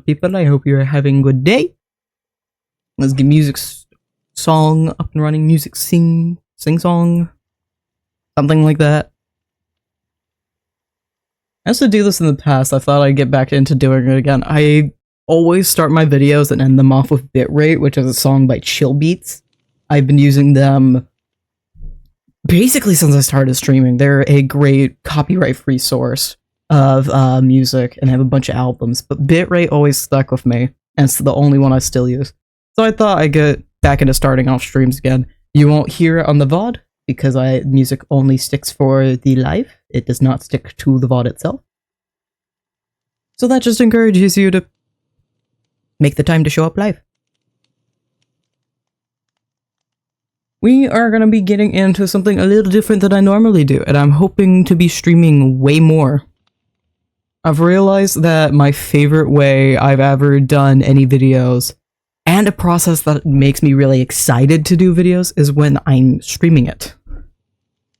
people? I hope you're having a good day. Let's get music song up and running. Music sing song. Something like that. I used to do this in the past. I thought I'd get back into doing it again. I always start my videos and end them off with Bitrate, which is a song by Chill Beats. I've been using them basically since I started streaming. They're a great copyright-free source of music, and I have a bunch of albums, but Bitrate always stuck with me, and it's the only one I still use. So I thought I'd get back into starting off streams again. You won't hear it on the VOD, because music only sticks for the live. It does not stick to the VOD itself. So that just encourages you to make the time to show up live. We are going to be getting into something a little different than I normally do, and I'm hoping to be streaming way more. I've realized that my favorite way I've ever done any videos, and a process that makes me really excited to do videos, is when I'm streaming it.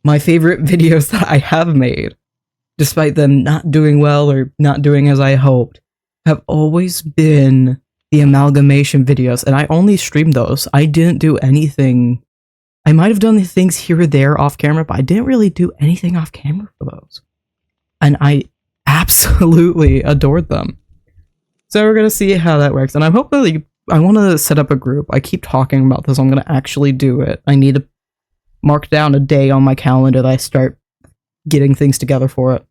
My favorite videos that I have made, despite them not doing well or not doing as I hoped, have always been the amalgamation videos, and I only streamed those. I didn't do anything. I might have done things here or there off camera, but I didn't really do anything off camera for those. And I absolutely adored them. So we're going to see how that works, and I'm hoping I want to set up a group. I keep talking about this. I'm going to actually do it. I need to mark down a day on my calendar that I start getting things together for it.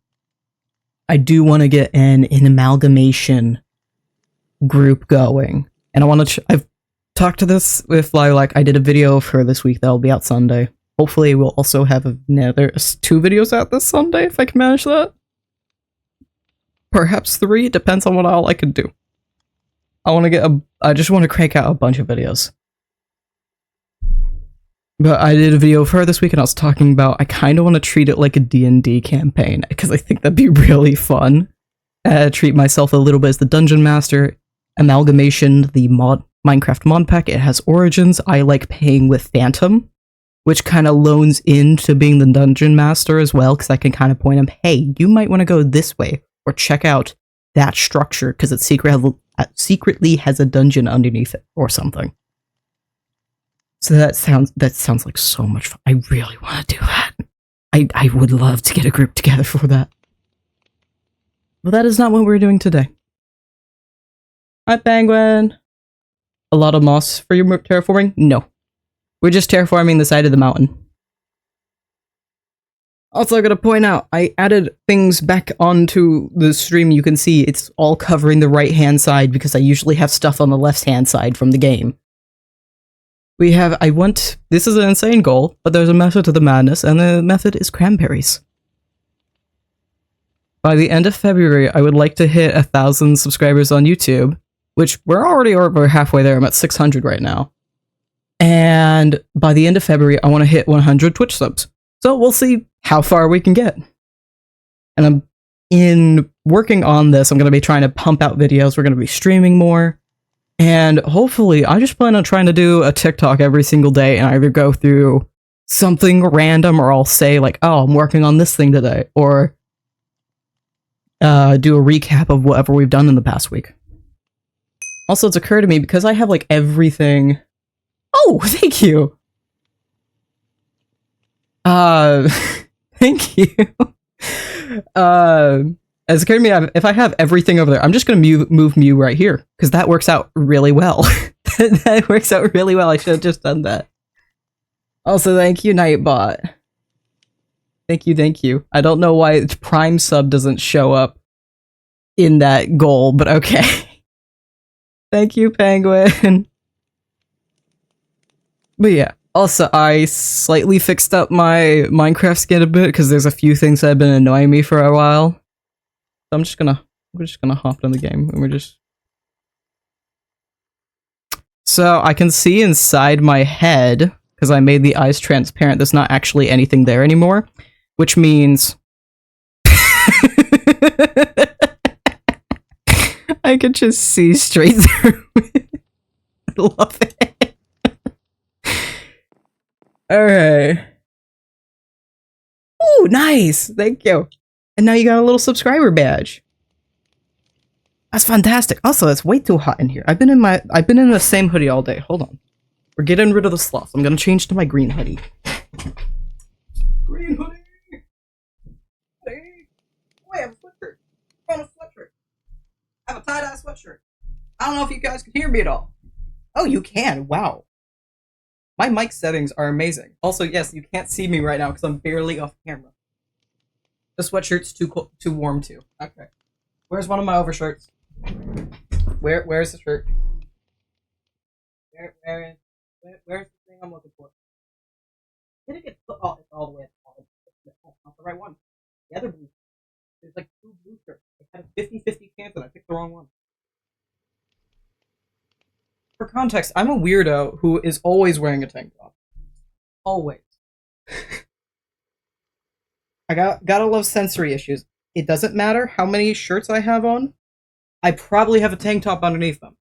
I do want to get an amalgamation group going, and I want to I've talked to this with Lilac. I did a video for this week that'll be out Sunday. Hopefully we'll also have there's 2 videos out this Sunday if I can manage that. Perhaps 3, depends on what all I can do. I just want to crank out a bunch of videos. But I did a video for her this week, and I was talking about I kind of want to treat it like a D&D campaign, because I think that'd be really fun. Treat myself a little bit as the Dungeon Master. Amalgamation, the Minecraft mod pack, it has Origins. I like paying with Phantom, which kind of loans into being the Dungeon Master as well, because I can kind of point him, hey, you might want to go this way, or check out that structure, because it secretly has a dungeon underneath it, or something. So that sounds like so much fun. I really want to do that. I would love to get a group together for that. But that is not what we're doing today. Hi, Penguin. A lot of moss for your terraforming? No. We're just terraforming the side of the mountain. Also, I gotta point out, I added things back onto the stream. You can see it's all covering the right-hand side, because I usually have stuff on the left-hand side from the game. This is an insane goal, but there's a method to the madness, and the method is cranberries. By the end of February, I would like to hit 1,000 subscribers on YouTube, which we're already over halfway there. I'm at 600 right now. And by the end of February, I want to hit 100 Twitch subs. So we'll see how far we can get. And in working on this, I'm going to be trying to pump out videos. We're going to be streaming more. And hopefully, I just plan on trying to do a TikTok every single day and either go through something random, or I'll say like, oh, I'm working on this thing today, or do a recap of whatever we've done in the past week. Also, it's occurred to me, because I have like everything... Oh, thank you! Thank you. It's occurred to me, if I have everything over there, I'm just going to move Mew right here, because that works out really well. That works out really well. I should have just done that. Also, thank you, Nightbot. Thank you. I don't know why Prime sub doesn't show up in that goal, but okay. Thank you, Penguin. But yeah, also, I slightly fixed up my Minecraft skin a bit, because there's a few things that have been annoying me for a while. So we're just gonna hop in the game, and so I can see inside my head, because I made the eyes transparent. There's not actually anything there anymore, which means I could just see straight through it. I love it. Alright. Ooh, nice! Thank you. And now you got a little subscriber badge. That's fantastic. Also, it's way too hot in here. I've been in the same hoodie all day. Hold on. We're getting rid of the sloth. I'm gonna change to my green hoodie. Green hoodie! Hey! Oh, I have a sweatshirt. I found a sweatshirt. I have a tie-dye sweatshirt. I don't know if you guys can hear me at all. Oh, you can. Wow. My mic settings are amazing. Also, yes, you can't see me right now because I'm barely off camera. The sweatshirt's too warm too. Okay. Where's one of my overshirts? Where's the shirt? Where's the thing I'm looking for? Did it get put? Oh, it's all the way at the bottom. That's not the right one. The other blue. There's like 2 blue shirts. I had a 50-50 chance and I picked the wrong one. For context, I'm a weirdo who is always wearing a tank top. Always. I gotta love sensory issues. It doesn't matter how many shirts I have on. I probably have a tank top underneath them.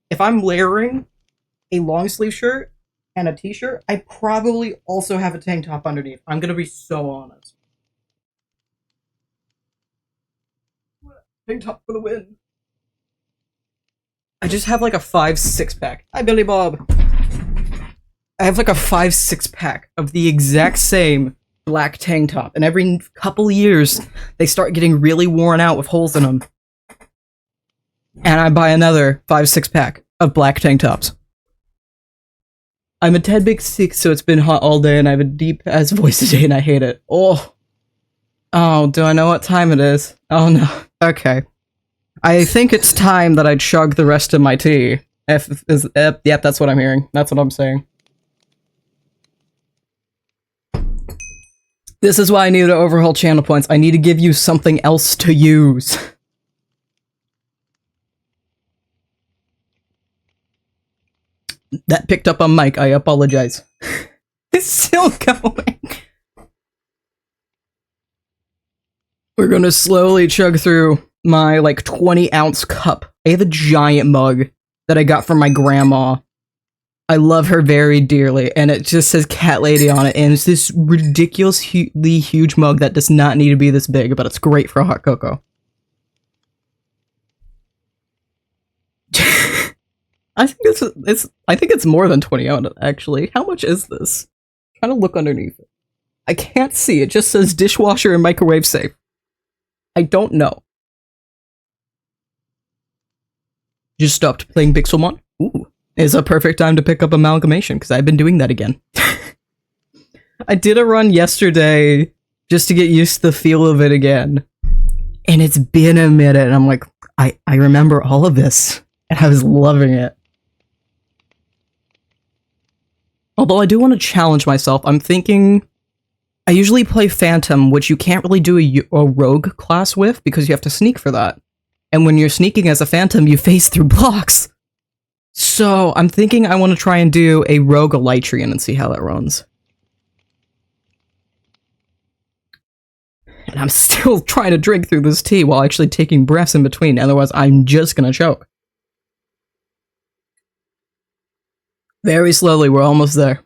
If I'm layering a long sleeve shirt and a t-shirt, I probably also have a tank top underneath. I'm gonna be so honest. Tank top for the win. I just have like a 5-6 pack. Hi, Billy Bob. I have like a 5-6 pack of the exact same black tank top, and every couple years they start getting really worn out with holes in them. And I buy another 5-6 pack of black tank tops. I'm a tad bit sick, so it's been hot all day, and I have a deep ass voice today, and I hate it. Oh, do I know what time it is? Oh no. Okay. I think it's time that I chug the rest of my tea. Yep, that's what I'm hearing. That's what I'm saying. This is why I need to overhaul channel points. I need to give you something else to use. That picked up on mic. I apologize. It's still going. We're gonna slowly chug through my, like, 20-ounce cup. I have a giant mug that I got from my grandma. I love her very dearly, and it just says Cat Lady on it, and it's this ridiculously huge mug that does not need to be this big, but it's great for hot cocoa. I think it's more than 20 ounces, actually. How much is this? I'm trying to look underneath it. I can't see. It just says dishwasher and microwave safe. I don't know. Just stopped playing Pixelmon. Ooh. It's a perfect time to pick up Amalgamation, because I've been doing that again. I did a run yesterday just to get used to the feel of it again. And it's been a minute, and I'm like, I remember all of this. And I was loving it. Although I do want to challenge myself, I'm thinking... I usually play Phantom, which you can't really do a rogue class with, because you have to sneak for that. And when you're sneaking as a Phantom, you phase through blocks. So, I'm thinking I want to try and do a rogue Elytrian and see how that runs. And I'm still trying to drink through this tea while actually taking breaths in between, otherwise I'm just gonna choke. Very slowly, we're almost there.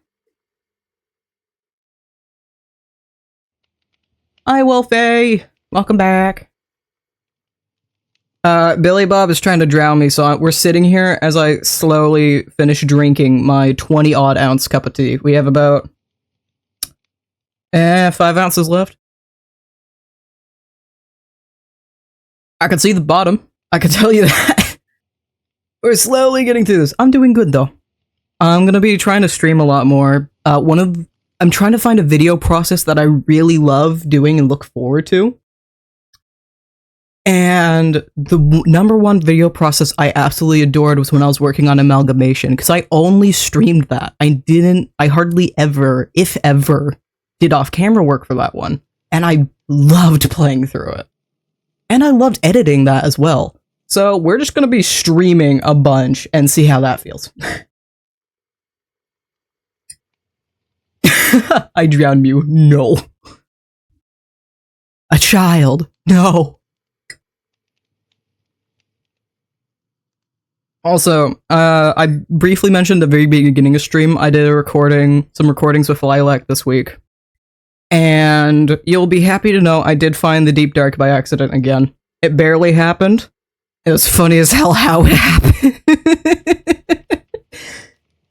Hi, Wolfie! Welcome back. Billy Bob is trying to drown me, so we're sitting here as I slowly finish drinking my 20-odd ounce cup of tea. We have about 5 ounces left. I can see the bottom. I can tell you that. We're slowly getting through this. I'm doing good, though. I'm gonna be trying to stream a lot more. I'm trying to find a video process that I really love doing and look forward to. And the #1 video process I absolutely adored was when I was working on Amalgamation, because I only streamed that. I hardly ever, if ever, did off-camera work for that one. And I loved playing through it. And I loved editing that as well. So we're just gonna be streaming a bunch and see how that feels. I drowned you. No. A child. No. Also, I briefly mentioned at the very beginning of stream, I did some recordings with Lilac this week. And you'll be happy to know I did find the Deep Dark by accident again. It barely happened, It was funny as hell how it happened.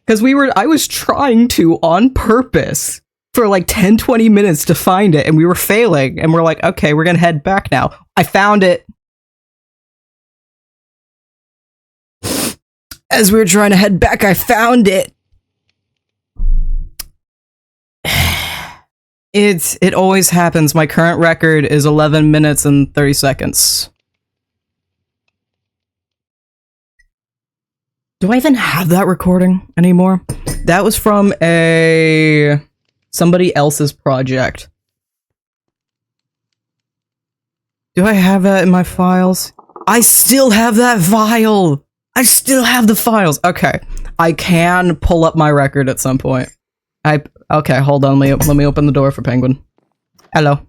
Because I was trying to, on purpose, for like 10-20 minutes to find it, and we were failing, and we're like, okay, we're gonna head back now. I found it. As we were trying to head back, I found it. It always happens. My current record is 11 minutes and 30 seconds. Do I even have that recording anymore? That was from somebody else's project. Do I have that in my files? I still have that file! I still have the files! Okay. I can pull up my record at some point. Okay, hold on, let me open the door for Penguin. Hello.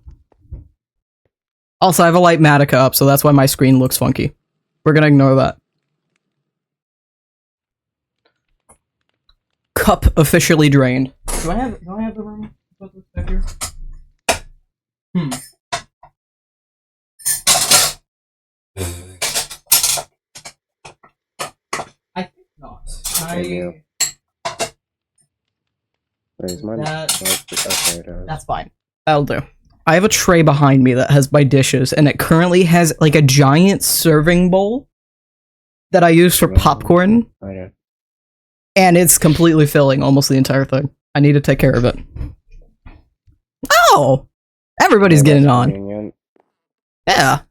Also, I have a light Matica up, so that's why my screen looks funky. We're gonna ignore that. Cup officially drained. Do I have the room? Back here? I think not. That's fine. That'll do. I have a tray behind me that has my dishes, and it currently has like a giant serving bowl that I use for popcorn. And it's completely filling almost the entire thing. I need to take care of it. Oh! Everybody's getting on. Yeah.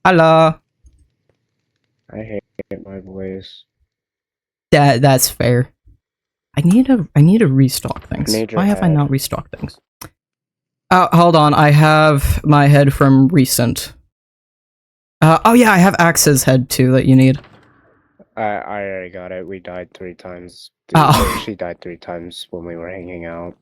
Hello. I hate my voice. That's fair. I need to restock things. Why have I not restocked things? Hold on. I have my head from recent. Oh yeah, I have Axe's head too that you need. I already got it. We died 3 times. She died 3 times when we were hanging out.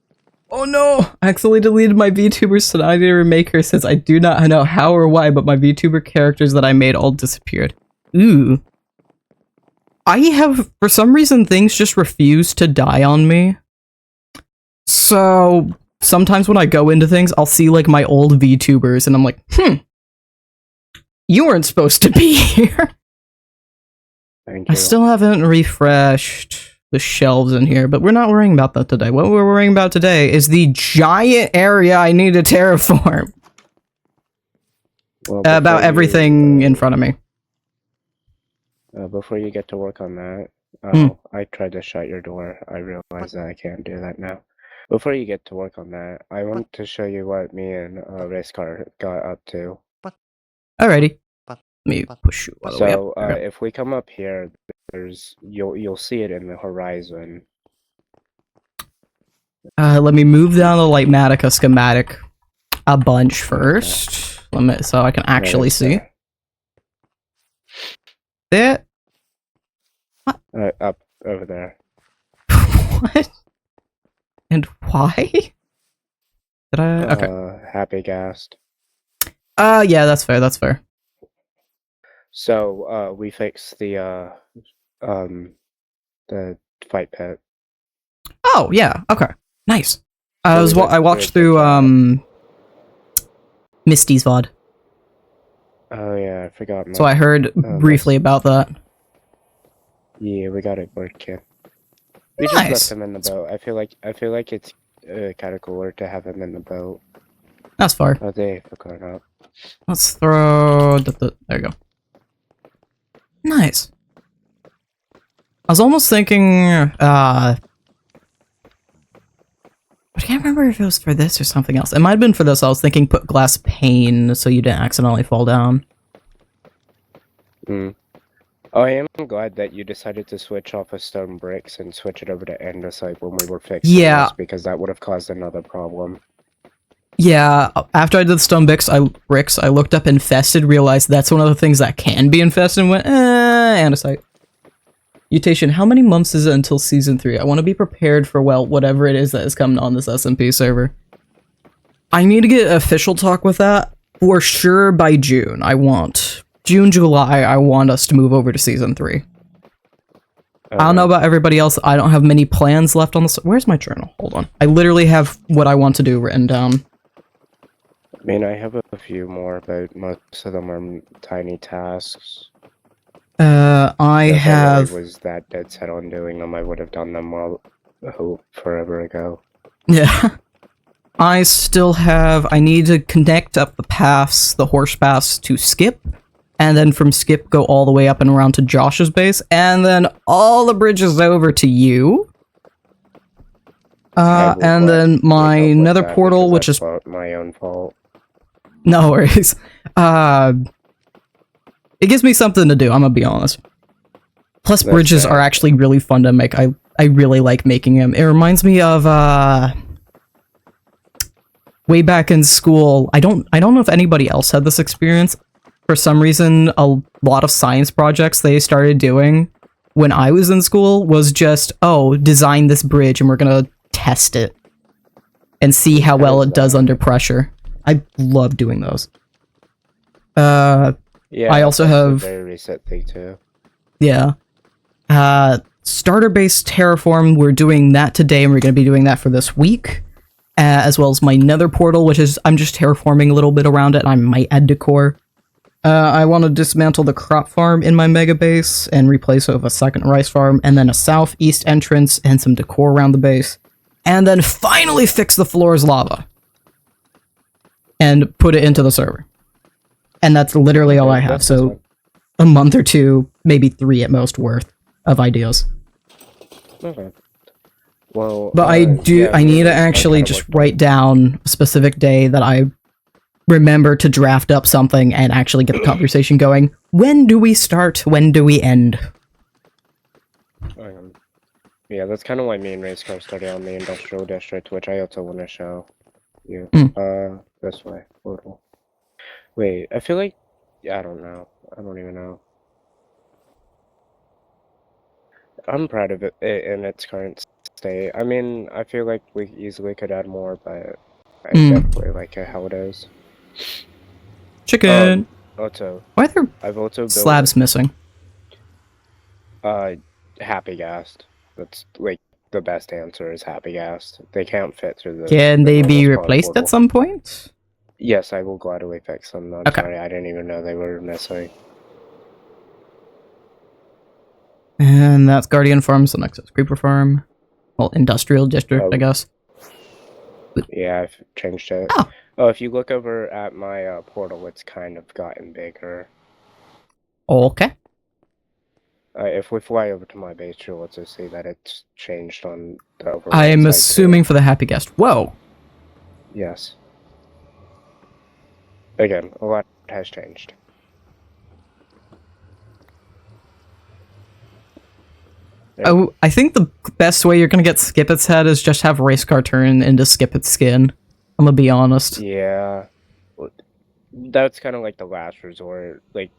Oh no! I accidentally deleted my VTubers, so I need to remake her since I do not know how or why, but my VTuber characters that I made all disappeared. Ooh. I have, for some reason, things just refuse to die on me. So, sometimes when I go into things, I'll see, like, my old VTubers, and I'm like, you weren't supposed to be here. Thank you. I still haven't refreshed the shelves in here, but we're not worrying about that today. What we're worrying about today is the giant area I need to terraform. Well, about everything in front of me. Before you get to work on that, I tried to shut your door. I realized that I can't do that now. Before you get to work on that, I want to show you what me and Racecar got up to. Alrighty. Let me push you all the way up. So, if we come up here, you'll see it in the horizon. Let me move down the Lightmatica schematic a bunch first. So I can actually see. There. What? Up over there. What? And why? Did I? Okay. Happy gassed. Yeah, that's fair. That's fair. So, we fixed the fight pit. Oh yeah. Okay. Nice. I watched through Misty's VOD. Oh yeah, I forgot. So I heard briefly about that. Yeah, we got it working. We Nice. just left him in the boat. I feel like it's kind of cooler to have him in the boat. That's far. Oh, they forgot up. Let's throw there you go. Nice. I was almost thinking, I can't remember if it was for this or something else. It might have been for this. I was thinking put glass pane so you didn't accidentally fall down. Oh, I am glad that you decided to switch off of stone bricks and switch it over to andesite when we were fixing this, because that would have caused another problem. Yeah, after I did the stone bricks, I looked up infested, realized that's one of the things that can be infested, and went, andesite. Mutation, how many months is it until Season 3? I want to be prepared for, well, whatever it is that is coming on this SMP server. I need to get official talk with that, for sure by June. June, July, I want us to move over to Season 3. I don't know about everybody else, I don't have many plans left on this. Where's my journal? Hold on. I literally have what I want to do written down. I mean, I have a few more, but most of them are tiny tasks. I If I really have... was that dead set on doing them, I would have done them forever ago. Yeah. I still have... I need to connect up the paths, the horse paths, to Skip. And then from Skip, go all the way up and around to Josh's base. And then all the bridges over to you. And then my nether portal, which is... my own fault. No worries. It gives me something to do, I'm gonna be honest. Plus, That's bridges fair. are actually really fun to make. I really like making them. It reminds me of, way back in school. I don't know if anybody else had this experience. For some reason, a lot of science projects they started doing when I was in school was just, oh, design this bridge and we're gonna test it and see how well it does under pressure. I love doing those. Yeah, I also that's a have... very recent thing too. Yeah. Starter base terraform, we're doing that today, and we're going to be doing that for this week. As well as my nether portal, which is, I'm just terraforming a little bit around it, and I might add decor. I want to dismantle the crop farm in my mega base, and replace it with a second rice farm, and then a southeast entrance, and some decor around the base. And then finally fix the floor's lava. And put it into the server. And that's literally all I have, so a month or two, maybe 3 at most worth of ideas. Okay. Well, but I need to actually just write down a specific day that I remember to draft up something and actually get the conversation going. When do we start? When do we end? Yeah, that's kind of why me and Racecar started on the industrial district, which I also want to show you. This way. Portal. Wait, I feel like... I don't know. I don't even know. I'm proud of it in its current state. I mean, I feel like we easily could add more, but I definitely like it how it is. Chicken! Also, why are I've also built slabs missing? Happy gassed. That's, like, the best answer is happy gassed. They can't fit through the... Can they be replaced at some point? Yes, I will gladly fix them. I'm sorry, I didn't even know they were missing. And that's Guardian Farm, so next is Creeper Farm. Well, Industrial District, I guess. Yeah, I've changed it. Oh, if you look over at my portal, it's kind of gotten bigger. Okay. If we fly over to my base, you'll also see that it's changed on the overall I am assuming for the happy guest. Whoa! Yes. Again, a lot has changed. Oh, I think the best way you're gonna get Skipet's head is just have Racecar turn into Skipet's skin. I'm gonna be honest. Yeah. That's kind of like the last resort. Like,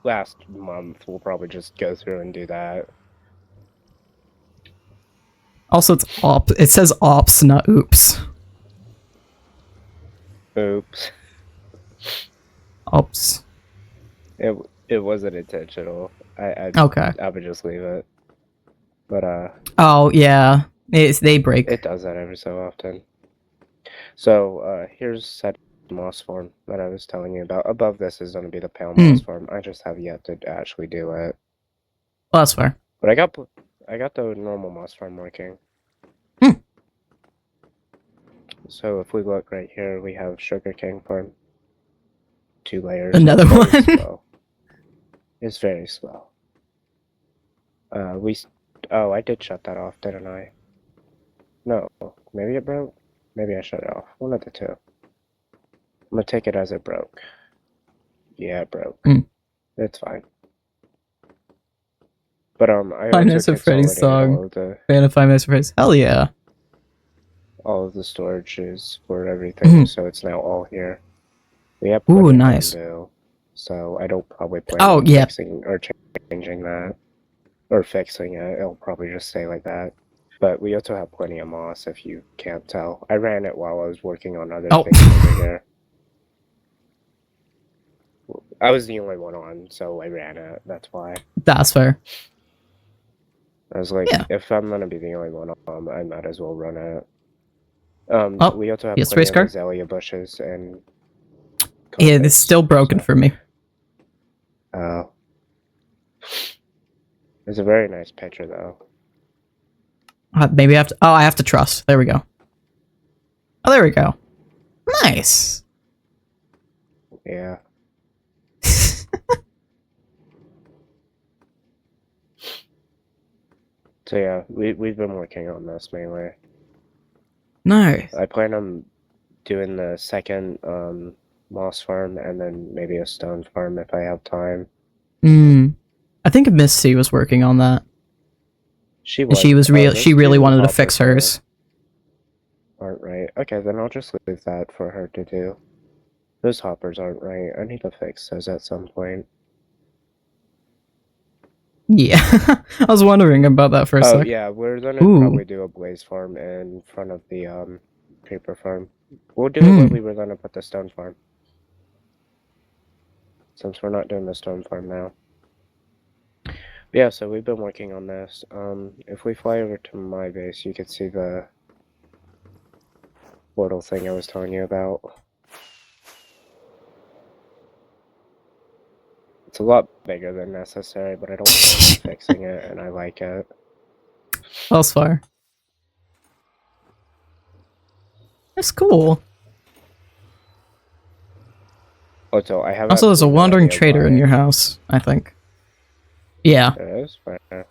last month, we'll probably just go through and do that. Also, it's ops. It says ops, not oops. Oops. Ops. It wasn't intentional. Okay. I would just leave it. But oh yeah, they break. It does that every so often. So here's set moss farm that I was telling you about. Above this is going to be the pale moss farm. I just have yet to actually do it. Well, that's fair. But I got the normal moss farm working. So if we look right here, we have sugarcane farm. 2 layers. Another one. Slow. It's very slow. Oh, I did shut that off, didn't I? No, maybe it broke. Maybe I shut it off. One of the two. I'm gonna take it as it broke. Yeah, it broke. It's fine. But I Five Nights at Freddy's song. Fan of Five Nights at Freddy's. Hell yeah. All of the storages for everything, so it's now all here. We have nice. Window, so I don't probably plan on fixing or changing that. Or fixing it. It'll probably just stay like that. But we also have plenty of moss, if you can't tell. I ran it while I was working on other things over here. I was the only one on, so I ran it. That's why. That's fair. I was like, if I'm gonna be the only one on, I might as well run it. Oh, we also have yes, plenty race of car. azalea bushes and. Yeah, it's still broken for me. It's a very nice picture, though. Maybe I have to. Oh, I have to trust. There we go. Oh, there we go. Nice. Yeah. So yeah, we've been working on this mainly. Nice. I plan on doing the second moss farm and then maybe a stone farm if I have time. I think Misty was working on that. She And was. she Those really two wanted to fix hoppers hers. aren't right. Okay, then I'll just leave that for her to do. Those hoppers aren't right. I need to fix those at some point. Yeah. I was wondering about that for a sec. Yeah, we're gonna probably do a blaze farm in front of the creeper farm. We'll do it where we were gonna put the stone farm. Since we're not doing the stone farm now. Yeah, so we've been working on this. If we fly over to my base, you can see the portal thing I was telling you about. It's a lot bigger than necessary, but I don't mind fixing it, and I like it. That's fire. That's cool. Also, I have also, there's a wandering no trader in your house, I think. Yeah. It is fair.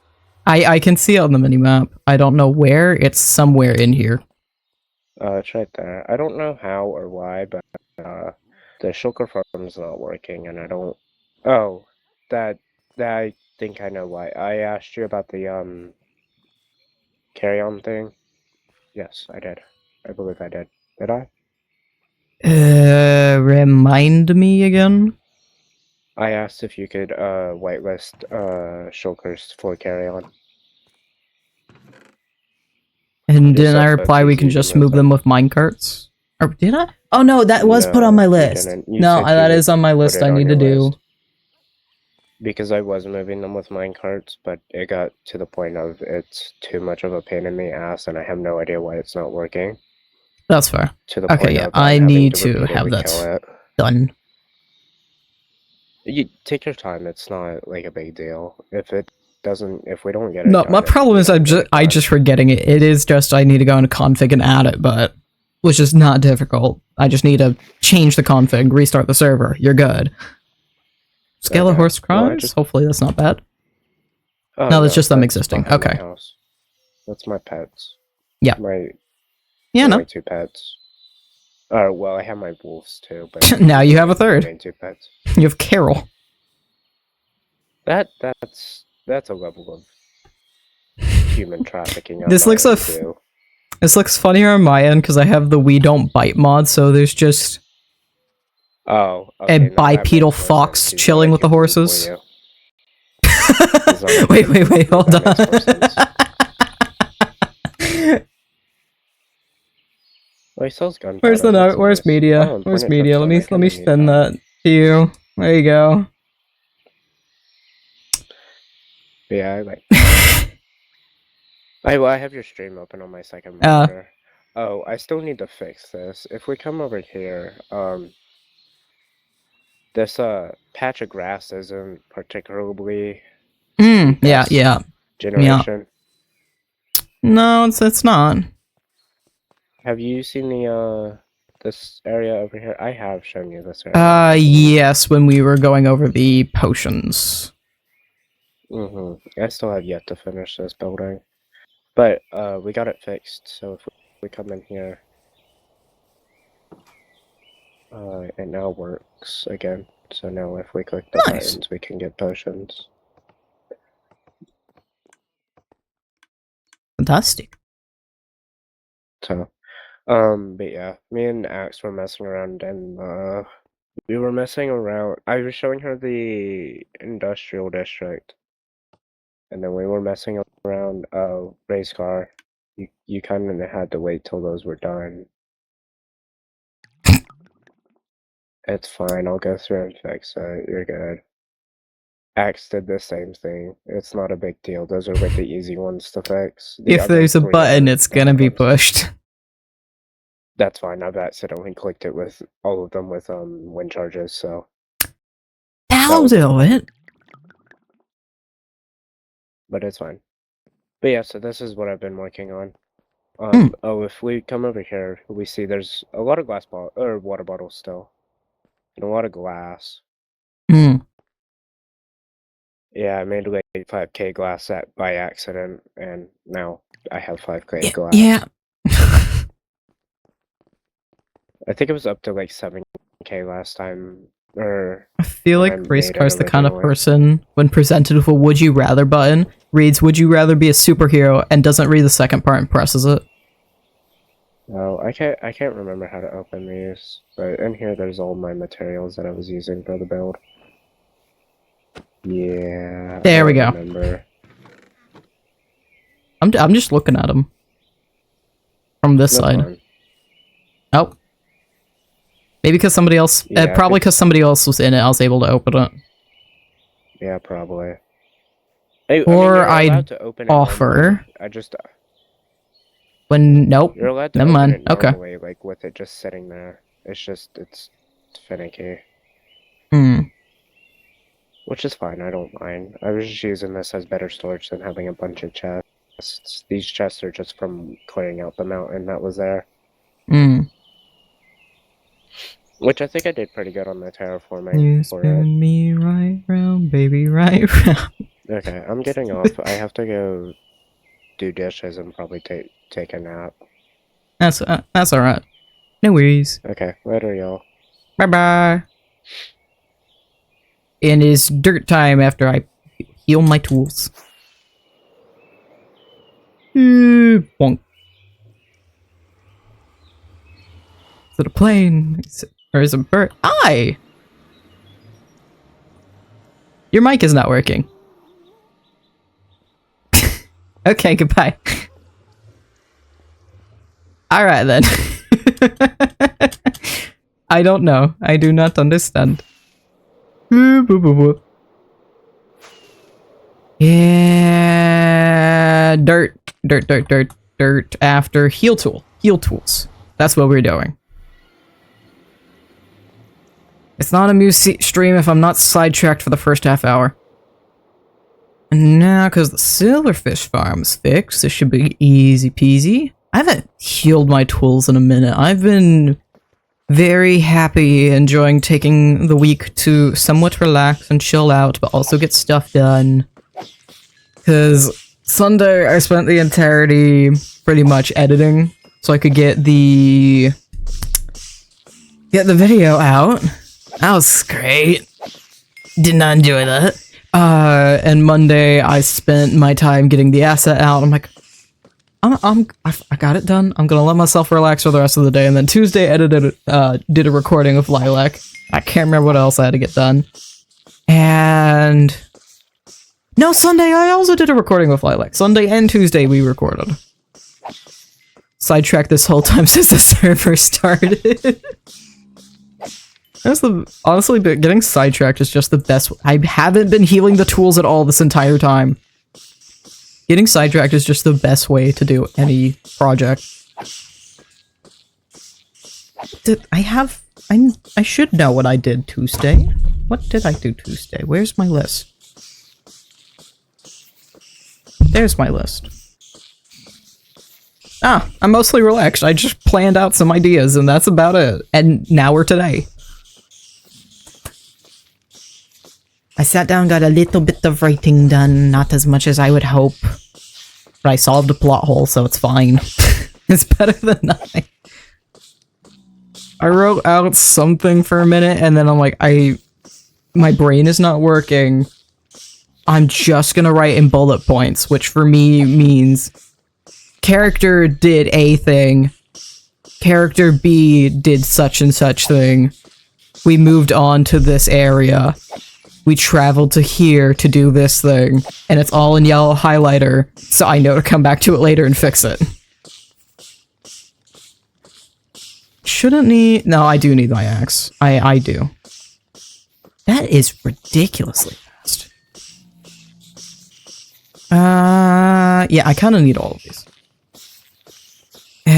I can see it on the minimap. I don't know where. It's somewhere in here. It's right there. I don't know how or why, but the shulker farm's not working, and I don't. Oh, that I think I know why. I asked you about the carry-on thing. Yes, I did. I believe I did. Did I? Remind me again? I asked if you could whitelist shulkers for carry-on. And didn't I reply we can just move them with minecarts? Or did I? Oh no, that was put on my list. No, that is on my list I need to do. Because I was moving them with minecarts, but it got to the point of it's too much of a pain in the ass, and I have no idea why it's not working. That's fair. To the point yeah, of I need to have that done. You take your time. It's not like a big deal. If we don't get it no, done, my problem is I just forgetting it. It is just I need to go into config and add it, but which is not difficult. I just need to change the config, restart the server. You're good. Scale of horse cries? Hopefully that's not bad. Oh, no, that's just them existing. Okay. That's my pets. Yeah. My two pets. Well, I have my wolves too, but now you have a third. Two pets. You have Carol. That's a level of human trafficking. This looks this looks funnier on my end because I have the We Don't Bite mod, so there's just a bipedal fox chilling with the horses. wait, hold on. Well, he sells gunpowder. Where's the note? Where's media? Where's media? Let me send that to you. There you go. Yeah, I like. I have your stream open on my second monitor. Oh, I still need to fix this. If we come over here, this patch of grass isn't particularly yeah. generation. No, it's not. Have you seen the this area over here? I have shown you this area. Yes, when we were going over the potions. I still have yet to finish this building. But we got it fixed, so if we come in here, it now works again. So now if we click the buttons, we can get potions. Fantastic. So, but yeah, me and Axe were messing around, and we were messing around. I was showing her the industrial district, and then we were messing around race car. You kind of had to wait till those were done. It's fine. I'll go through and fix it. You're good. Axe did the same thing. It's not a big deal. Those are like the easy ones to fix. If there's a button, it's gonna be pushed. That's fine. I've accidentally clicked it with all of them with wind charges, so That'll do it. But it's fine. But yeah, so this is what I've been working on. Oh, if we come over here, we see there's a lot of water bottles still, and a lot of glass. Yeah, I made like 5k glass by accident, and now I have 5k glass. Yeah. I think it was up to like 7k last time. I feel like Racecar's the kind of person, when presented with a would you rather button, reads would you rather be a superhero and doesn't read the second part and presses it. Oh, I can't remember how to open these, but in here there's all my materials that I was using for the build. Yeah. There we go. Remember. I'm just looking at them from this side. Fine. Oh. Maybe because somebody else, Yeah, probably because somebody else was in it, I was able to open it. Yeah, probably. Or I'd offer. I just. When nope. You're allowed to never open mind. it normally, like with it just sitting there. It's finicky. Which is fine. I don't mind. I was just using this as better storage than having a bunch of chests. These chests are just from clearing out the mountain that was there. Which I think I did pretty good on the terraforming. You spin me right round, baby, right round. Okay, I'm getting off. I have to go do dishes and probably take a nap. That's alright. No worries. Okay, later, y'all. Bye-bye. And it's dirt time after I heal my tools. Bonk. Is it a plane? Or is it a bird? Hi! Your mic is not working. Okay, goodbye. Alright then. I don't know. I do not understand. Yeah, dirt after heal tools. That's what we're doing. It's not a music stream if I'm not sidetracked for the first half hour. And now, because the silverfish farm's fixed, this should be easy peasy. I haven't healed my tools in a minute. I've been very happy, enjoying taking the week to somewhat relax and chill out, but also get stuff done. Because Sunday, I spent the entirety pretty much editing, so I could get the video out. That was great. Did not enjoy that. And Monday, I spent my time getting the asset out. I'm like, I got it done. I'm gonna let myself relax for the rest of the day. And then Tuesday, did a recording of Lilac. I can't remember what else I had to get done. And no, Sunday I also did a recording with Lilac. Sunday and Tuesday we recorded. Sidetracked this whole time since the server started. Honestly, getting sidetracked is just the best. I haven't been healing the tools at all this entire time. Getting sidetracked is just the best way to do any project. I should know what I did Tuesday. What did I do Tuesday? Where's my list? There's my list. Ah, I'm mostly relaxed. I just planned out some ideas and that's about it. And now we're today. I sat down, got a little bit of writing done, not as much as I would hope. But I solved a plot hole, so it's fine. It's better than nothing. I wrote out something for a minute, and then I'm like, my brain is not working. I'm just gonna write in bullet points, which for me means character did A thing, character B did such and such thing, we moved on to this area. We traveled to here to do this thing, and it's all in yellow highlighter, so I know to come back to it later and fix it. Shouldn't need... No, I do need my axe. I do. That is ridiculously fast. Yeah, I kind of need all of these.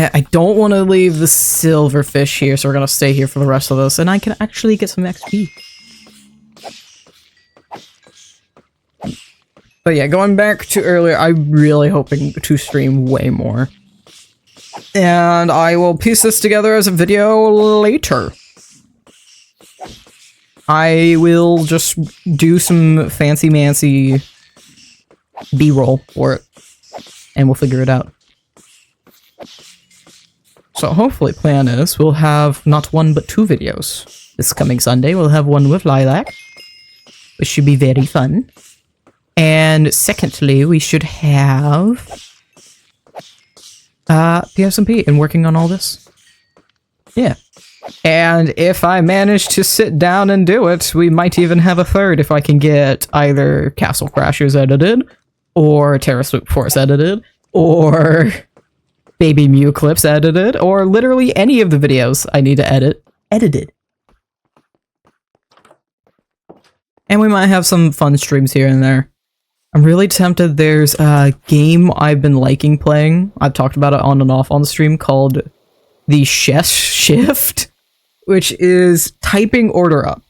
I don't want to leave the silverfish here, so we're gonna stay here for the rest of this, and I can actually get some XP. But yeah, going back to earlier, I'm really hoping to stream way more. And I will piece this together as a video later. I will just do some fancy-mancy B-roll for it, and we'll figure it out. So hopefully plan is we'll have not one but 2 videos. This coming Sunday we'll have one with Lilac, which should be very fun. And secondly, we should have PSMP and working on all this. Yeah. And if I manage to sit down and do it, we might even have a third if I can get either Castle Crashers edited, or Terra Swoop Force edited, or Baby Mew clips edited, or literally any of the videos I need to edit, edited. And we might have some fun streams here and there. I'm really tempted. There's a game I've been liking playing. I've talked about it on and off on the stream called the Chess Shift, which is typing order up.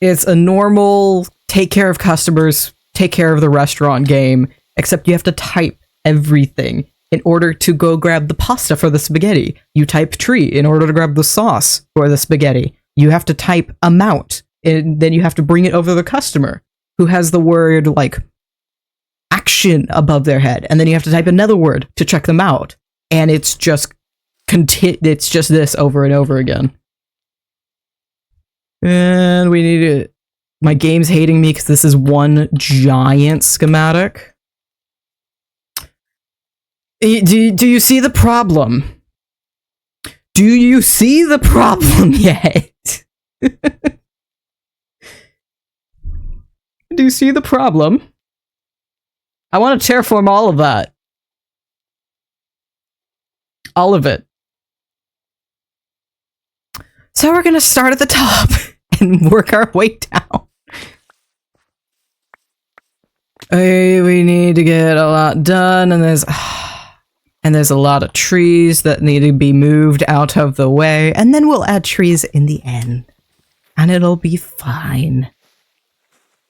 It's a normal take care of customers, take care of the restaurant game, except you have to type everything in order to go grab the pasta for the spaghetti. You type tree in order to grab the sauce for the spaghetti. You have to type amount, and then you have to bring it over to the customer, who has the word, like, action above their head, and then you have to type another word to check them out. And it's just this over and over again. And we need it. My game's hating me because this is one giant schematic. Do you see the problem? Do you see the problem yet? Do you see the problem? I want to terraform all of that. All of it. So we're gonna start at the top and work our way down. We need to get a lot done, and there's a lot of trees that need to be moved out of the way, and then we'll add trees in the end, and it'll be fine.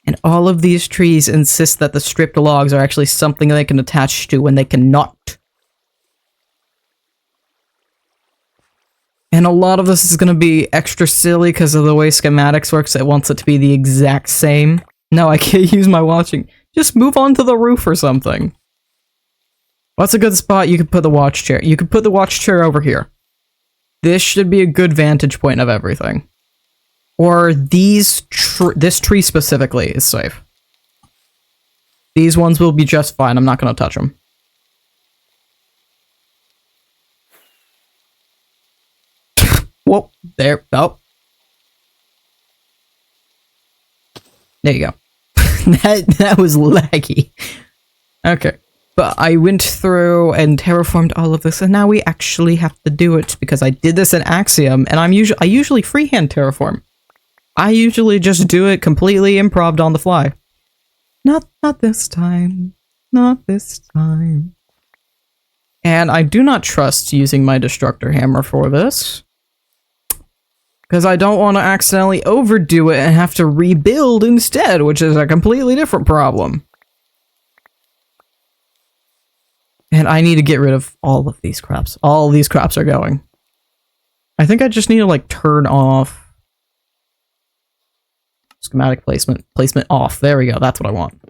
And all of these trees insist that the stripped logs are actually something they can attach to when they cannot. And a lot of this is going to be extra silly because of the way schematics works. It wants it to be the exact same. No, I can't use my watching. Just move on to the roof or something. What's a good spot? You could put the watch chair. You could put the watch chair over here. This should be a good vantage point of everything. Or this tree specifically is safe. These ones will be just fine. I'm not going to touch them. Whoa, there. Oh. There you go. that was laggy. Okay. But I went through and terraformed all of this, and now we actually have to do it because I did this in Axiom, and I usually freehand terraform. I usually just do it completely improv on the fly. Not this time. Not this time. And I do not trust using my destructor hammer for this, because I don't want to accidentally overdo it and have to rebuild instead, which is a completely different problem. And I need to get rid of all of these crops. All of these crops are going. I think I just need to, like, turn off schematic placement off. There we go. That's what I want.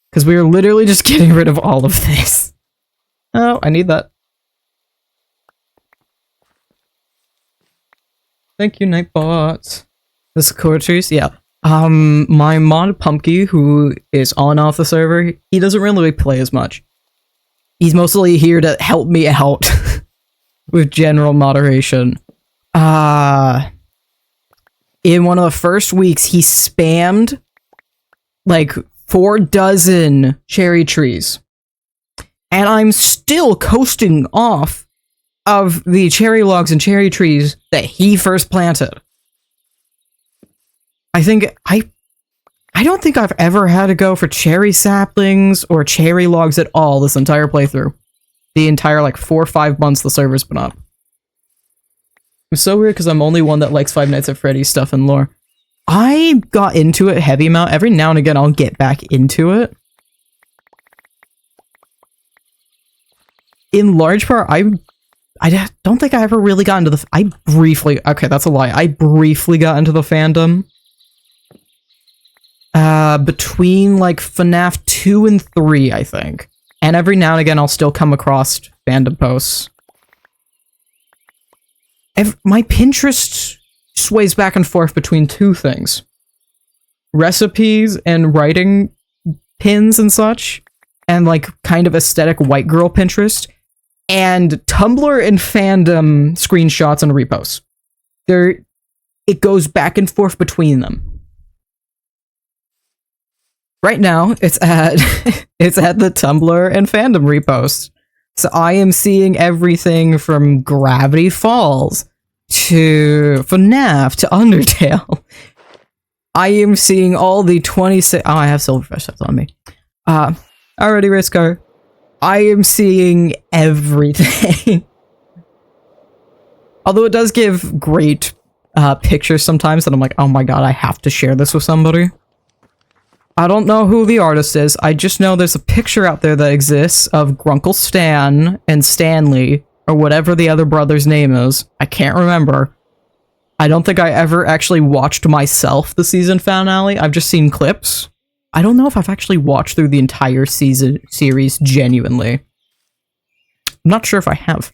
Because we are literally just getting rid of all of this. Oh, I need that. Thank you, Nightbot. The Sakura trees, yeah. My mod Pumpkin, who is on off the server, he doesn't really play as much. He's mostly here to help me out with general moderation. In one of the first weeks, he spammed like 4 dozen cherry trees. And I'm still coasting off of the cherry logs and cherry trees that he first planted. I don't think I've ever had to go for cherry saplings or cherry logs at all this entire playthrough. the entire, like, 4 or 5 months the server's been up. It's so weird because I'm only one that likes Five Nights at Freddy's stuff and lore. I got into it heavy amount. Every now and again, I'll get back into it. In large part, I don't think I ever really got into the... Okay, that's a lie. I briefly got into the fandom. Between, like, FNAF 2 and 3, I think. And every now and again, I'll still come across fandom posts. My Pinterest sways back and forth between two things. Recipes and writing pins and such. And, like, kind of aesthetic white girl Pinterest. And Tumblr and fandom screenshots and reposts. It goes back and forth between them. Right now, it's at the Tumblr and fandom reposts. So I am seeing everything from Gravity Falls to FNAF to Undertale. I am seeing all the 26... Oh, I have Silverfish, that's on me. Already, race car. I am seeing everything. Although it does give great pictures sometimes that I'm like, oh my god, I have to share this with somebody. I don't know who the artist is. I just know there's a picture out there that exists of Grunkle Stan and Stanley, or whatever the other brother's name is. I can't remember. I don't think I ever actually watched myself the season finale. I've just seen clips. I don't know if I've actually watched through the entire series genuinely. I'm not sure if I have.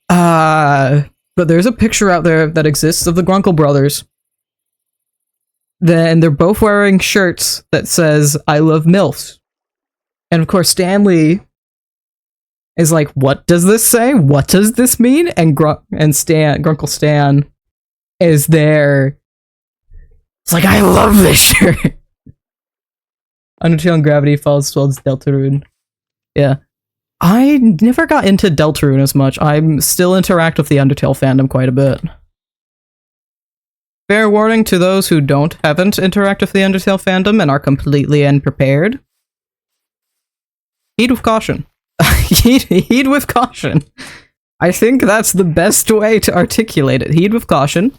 But there's a picture out there that exists of the Grunkle brothers. Then they're both wearing shirts that says, I love MILFs. And of course, Stanley is like, what does this say? What does this mean? And Grunkle Stan is there. It's like, I love this shirt. Undertale and Gravity Falls towards Deltarune. Yeah. I never got into Deltarune as much. I'm still interact with the Undertale fandom quite a bit. Fair warning to those who haven't interacted with the Undertale fandom and are completely unprepared. Heed with caution. Heed with caution. I think that's the best way to articulate it. Heed with caution.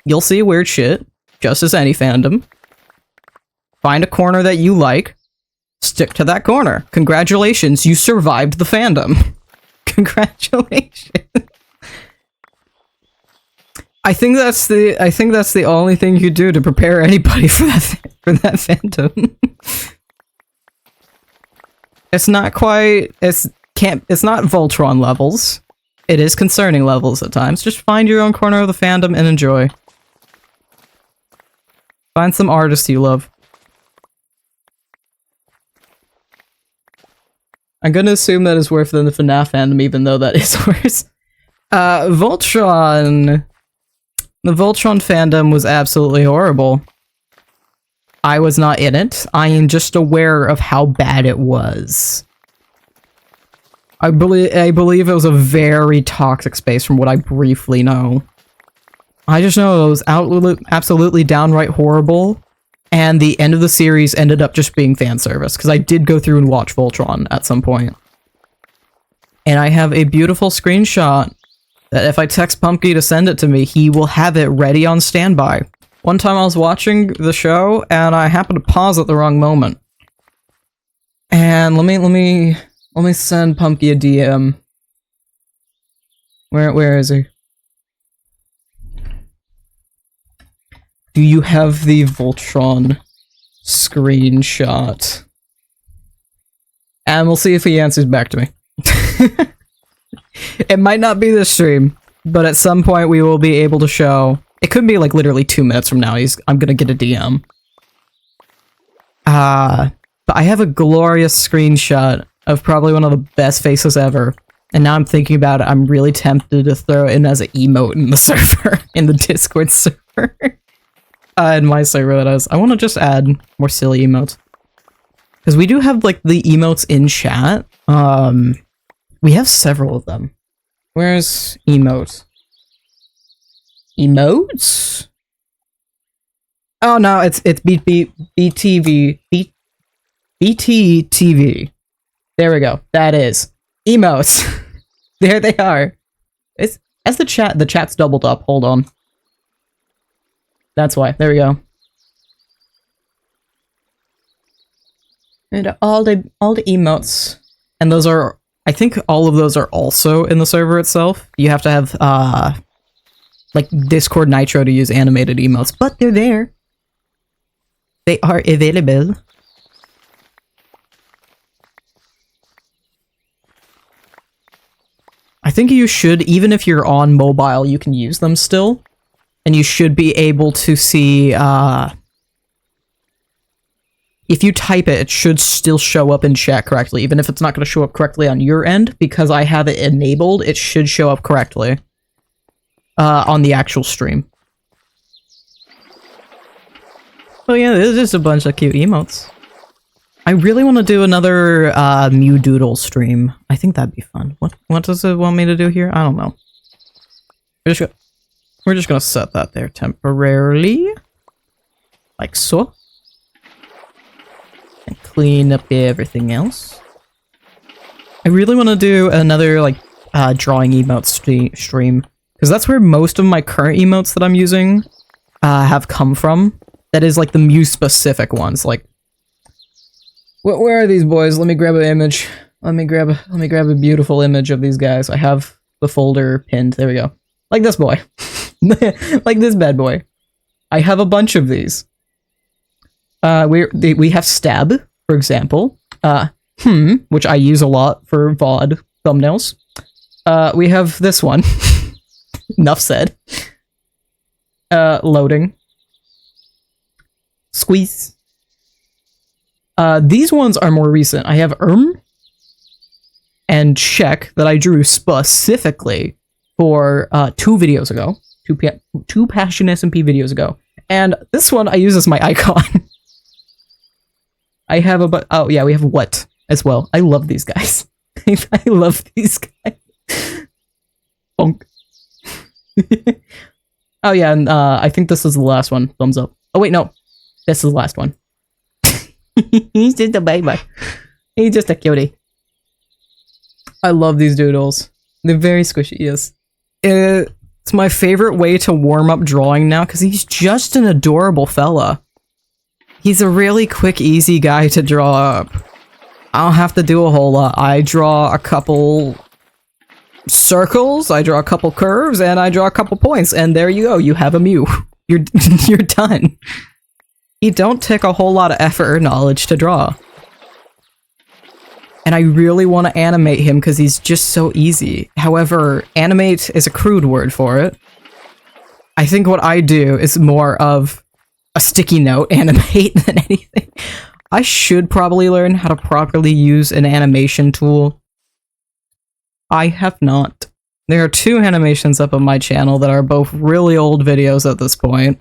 You'll see weird shit, just as any fandom. Find a corner that you like. Stick to that corner. Congratulations, you survived the fandom. Congratulations. I think that's the only thing you do to prepare anybody for that fandom. It's not quite it's not Voltron levels. It is concerning levels at times. Just find your own corner of the fandom and enjoy. Find some artists you love. I'm gonna assume that is worse than the FNAF fandom, even though that is worse. Voltron. The Voltron fandom was absolutely horrible. I was not in it. I am just aware of how bad it was. I believe it was a very toxic space from what I briefly know. I just know it was absolutely downright horrible, and the end of the series ended up just being fan service, because I did go through and watch Voltron at some point. And I have a beautiful screenshot that if I text Pumpkin to send it to me, he will have it ready on standby. One time I was watching the show, and I happened to pause at the wrong moment. And let me send Pumpkin a DM. Where is he? Do you have the Voltron screenshot? And we'll see if he answers back to me. It might not be this stream, but at some point we will be able to show. It could be like literally 2 minutes from now. I'm gonna get a DM. But I have a glorious screenshot of probably one of the best faces ever. And now I'm thinking about it, I'm really tempted to throw it in as an emote in the server, in the Discord server. In my server, that is. I want to just add more silly emotes. Because we do have, like, the emotes in chat. We have several of them. Where's emotes? Emotes? Oh, no, it's BTV. BTTV. There we go. That is. Emotes. There they are. It's as the chat's doubled up. Hold on. That's why. There we go. And all the emotes. And those are, I think all of those are also in the server itself. You have to have like Discord Nitro to use animated emotes, but they're there. They are available. I think you should, even if you're on mobile, you can use them still. And you should be able to see, if you type it, it should still show up in chat correctly, even if it's not going to show up correctly on your end, because I have it enabled, it should show up correctly on the actual stream. Oh yeah, there's just a bunch of cute emotes. I really want to do another Mew Doodle stream. I think that'd be fun. What does it want me to do here? I don't know. We're just gonna set that there temporarily. Like so. And clean up everything else. I really want to do another, like, drawing emote stream. Because that's where most of my current emotes that I'm using have come from. That is, like, the Mew-specific ones. Like, where are these boys? Let me grab an image. Let me grab a beautiful image of these guys. I have the folder pinned. There we go. Like this boy. Like this bad boy. I have a bunch of these. We have Stab, for example. Which I use a lot for VOD thumbnails. We have this one. Enough said. Loading. Squeeze. These ones are more recent. I have and Check that I drew specifically for 2 videos ago. 2 Passion SMP videos ago. And this one I use as my icon. I have oh yeah, we have What as well. I love these guys. I love these guys. Bonk. Oh yeah, and I think this is the last one. Thumbs up. Oh wait, no. This is the last one. He's just a baby. He's just a cutie. I love these doodles. They're very squishy, yes. It's my favorite way to warm up drawing now, because he's just an adorable fella. He's a really quick, easy guy to draw up. I don't have to do a whole lot. I draw a couple circles, I draw a couple curves, and I draw a couple points, and there you go. You have a Mew. You're done. You don't take a whole lot of effort or knowledge to draw. And I really want to animate him because he's just so easy. However, animate is a crude word for it. I think what I do is more of a sticky note animate than anything. I should probably learn how to properly use an animation tool. I have not. There are 2 animations up on my channel that are both really old videos at this point.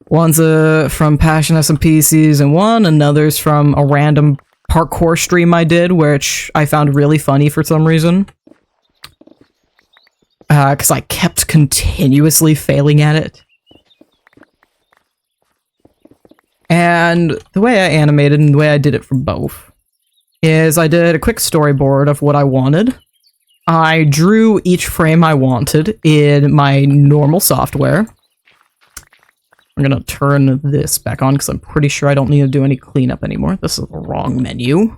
One's from Passion SMP Season 1, another's from a random parkour stream I did, which I found really funny for some reason. Because I kept continuously failing at it. And the way I animated and the way I did it for both is I did a quick storyboard of what I wanted. I drew each frame I wanted in my normal software. I'm gonna turn this back on because I'm pretty sure I don't need to do any cleanup anymore. This is the wrong menu.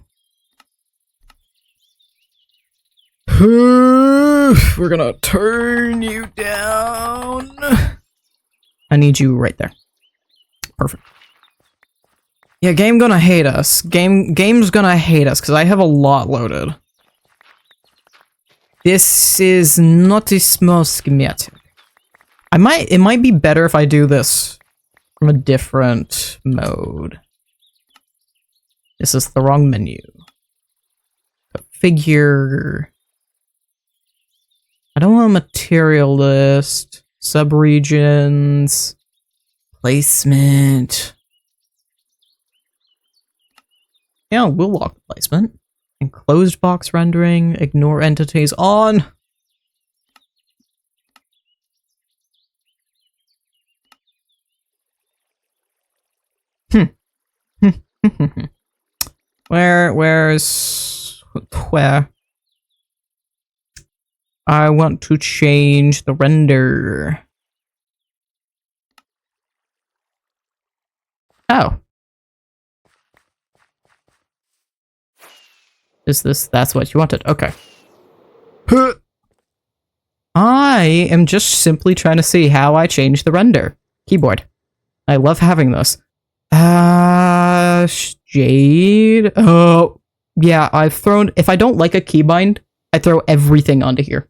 We're gonna turn you down. I need you right there. Perfect. Yeah, game gonna hate us. Game's gonna hate us because I have a lot loaded. This is not a small schematic. It might be better if I do this from a different mode. This is the wrong menu. Figure. I don't want a material list. Subregions. Placement. Yeah, we'll lock placement. Enclosed box rendering. Ignore entities on. Where? I want to change the render. Oh. That's what you wanted. Okay. I am just simply trying to see how I change the render. Keyboard. I love having this. Jade. Oh, yeah, I've thrown... If I don't like a keybind, I throw everything onto here.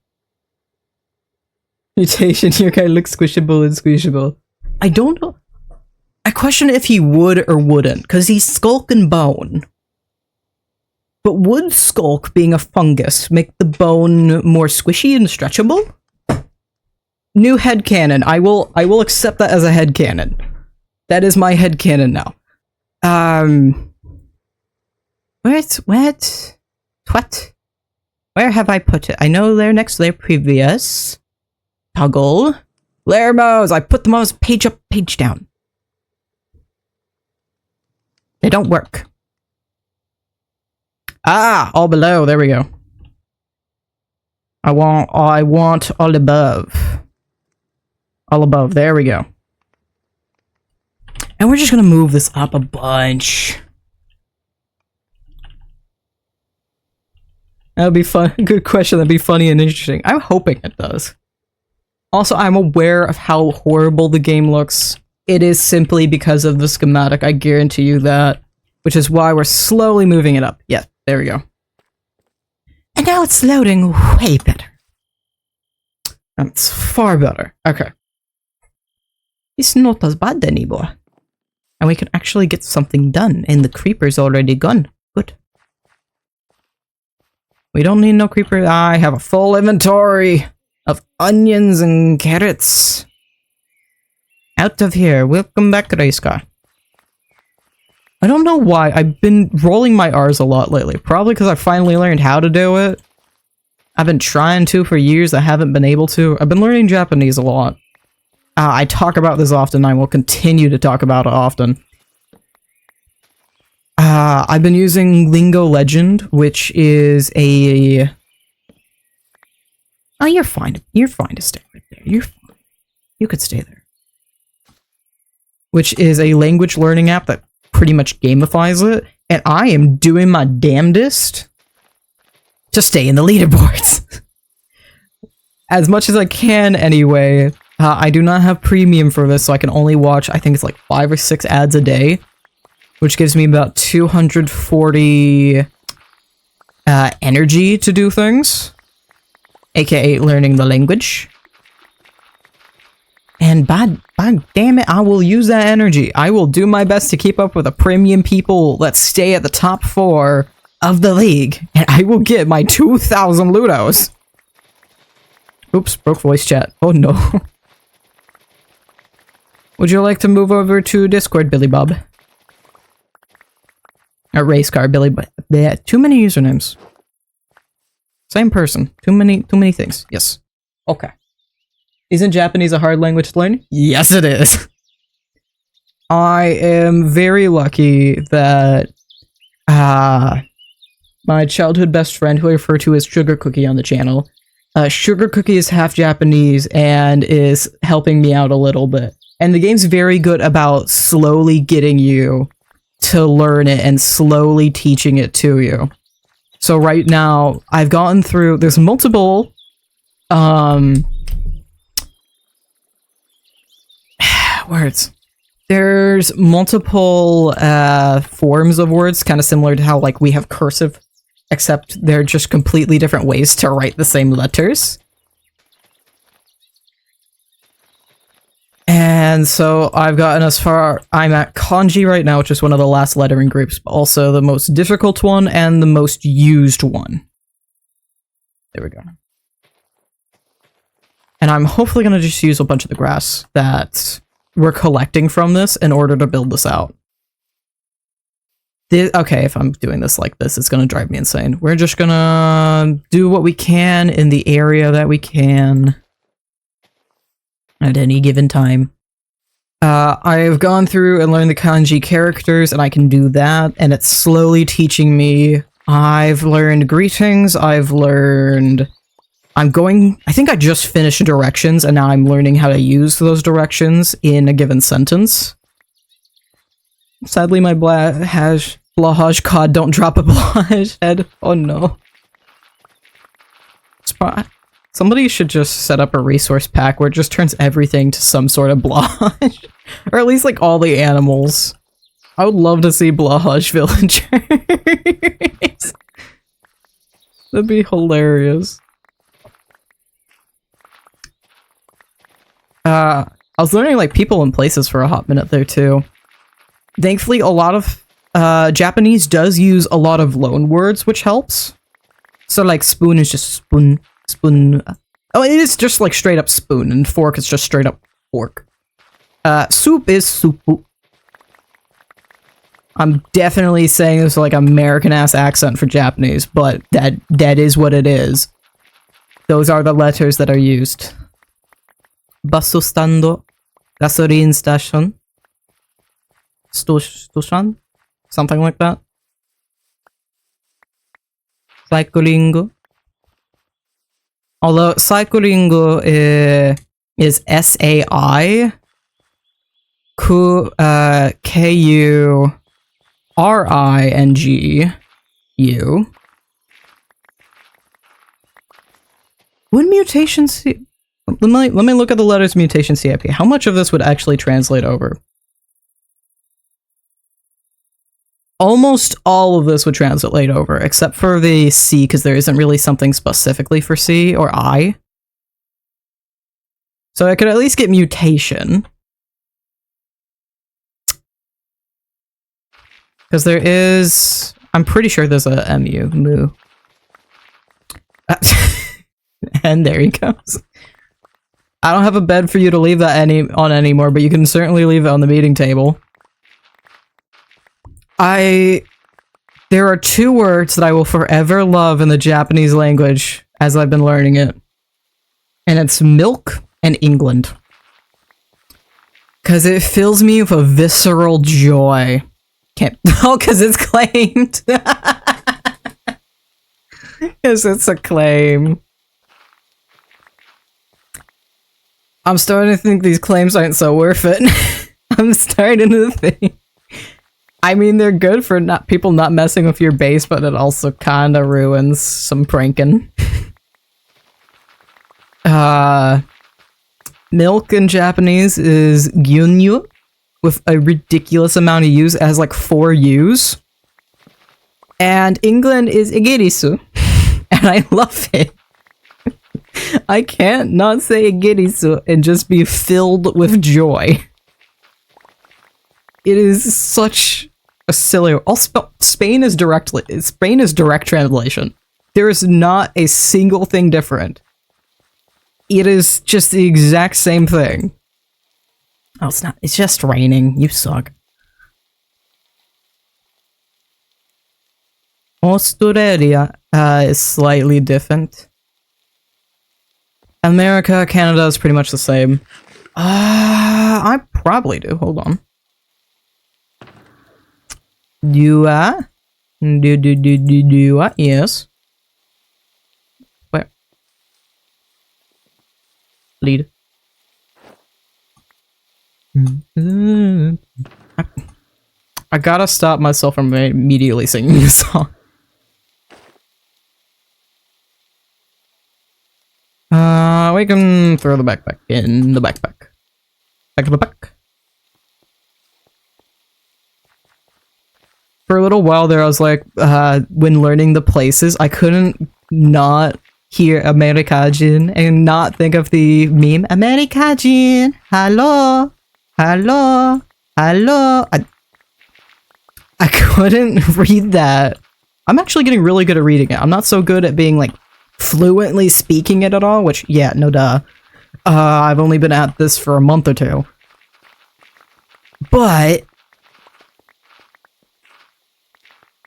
Mutation, your guy looks squishable and squishable. I don't know. I question if he would or wouldn't, because he's Skulk and Bone. But would Skulk, being a fungus, make the bone more squishy and stretchable? New headcanon. I will accept that as a headcanon. That is my headcanon now. What? Where have I put it? I know they're next to their previous. Toggle. Layer mouse! I put the mouse page up, page down. They don't work. Ah! All below, there we go. I want all above. All above, there we go. And we're just gonna move this up a bunch. That would be fun. Good question. That'd be funny and interesting. I'm hoping it does. Also, I'm aware of how horrible the game looks. It is simply because of the schematic, I guarantee you that. Which is why we're slowly moving it up. Yeah, there we go. And now it's loading way better. That's far better. Okay. It's not as bad anymore. And we can actually get something done, and the creeper's already gone. Good. We don't need no creeper. I have a full inventory of onions and carrots. Out of here. Welcome back, race car. I don't know why. I've been rolling my R's a lot lately. Probably because I finally learned how to do it. I've been trying to for years. I haven't been able to. I've been learning Japanese a lot. I talk about this often. I will continue to talk about it often. I've been using Lingo Legend, which is a... Oh, you're fine. You're fine to stay right there. You're fine. You could stay there. Which is a language learning app that pretty much gamifies it. And I am doing my damnedest to stay in the leaderboards. As much as I can, anyway. I do not have premium for this, so I can only watch, I think it's like 5 or 6 ads a day. Which gives me about 240 energy to do things. AKA learning the language. And by damn it, I will use that energy. I will do my best to keep up with the premium people that stay at the top 4 of the league. And I will get my 2,000 Ludos. Oops, broke voice chat. Oh no. Would you like to move over to Discord, Billy Bob? Or race car, Billy, but yeah, too many usernames. Same person. Too many things. Yes. Okay. Isn't Japanese a hard language to learn? Yes, it is. I am very lucky that my childhood best friend, who I refer to as Sugar Cookie on the channel, Sugar Cookie is half Japanese and is helping me out a little bit. And the game's very good about slowly getting you to learn it and slowly teaching it to you. So right now, I've gotten through, there's multiple, words. There's multiple, forms of words, kind of similar to how, like, we have cursive, except they're just completely different ways to write the same letters. And so I've gotten as far, I'm at kanji right now, which is one of the last lettering groups, but also the most difficult one and the most used one. There we go. And I'm hopefully going to just use a bunch of the grass that we're collecting from this in order to build this out. Okay, if I'm doing this like this, it's going to drive me insane. We're just going to do what we can in the area that we can at any given time. I've gone through and learned the kanji characters, and I can do that, and it's slowly teaching me. I've learned greetings, I've learned I think I just finished directions, and now I'm learning how to use those directions in a given sentence. Sadly, my Blahaj cod don't drop a Blahaj head. Oh no. Somebody should just set up a resource pack where it just turns everything to some sort of Blahaj. Or at least like all the animals. I would love to see Blahaj villagers. That'd be hilarious. I was learning like people and places for a hot minute there too. Thankfully, a lot of Japanese does use a lot of loan words, which helps. So like spoon is just spoon. Oh, it is just like straight up spoon, and fork is just straight up fork. Soup is soupu. I'm definitely saying this with like American ass accent for Japanese, but that is what it is. Those are the letters that are used. Basso stando, gasoline station, station, something like that. Cycling. Although cycling is S-A-I, K-U-R-I-N-G-U. Would mutation C... Let me look at the letters mutation CIP. How much of this would actually translate over? Almost all of this would translate over, except for the C, because there isn't really something specifically for C or I. So I could at least get mutation. Because there is... I'm pretty sure there's a MU. Moo. And there he goes. I don't have a bed for you to leave that on anymore, but you can certainly leave it on the meeting table. There are two words that I will forever love in the Japanese language as I've been learning it. And it's milk and England. Because it fills me with a visceral joy. Oh, because it's claimed. Because it's a claim. I'm starting to think these claims aren't so worth it. I'm starting to think. I mean, they're good for people not messing with your base, but it also kinda ruins some pranking. Milk in Japanese is gyunyu, with a ridiculous amount of U's. It has like 4 U's. And England is igirisu. And I love it. I can't not say igirisu and just be filled with joy. It is such a silly... Spain is direct translation. There is not a single thing different. It is just the exact same thing. Oh, it's not. It's just raining. You suck. Australia is slightly different. America, Canada is pretty much the same. I probably do. Hold on. Do yes. Where? Lead. I gotta stop myself from immediately singing this song. We can throw the backpack in the backpack. Back to the back. For a little while there, I was like, when learning the places, I couldn't not hear Americajin and not think of the meme, Americajin, hello, hello, hello. I couldn't read that. I'm actually getting really good at reading it. I'm not so good at being like fluently speaking it at all, which, yeah, no duh. I've only been at this for a month or two. But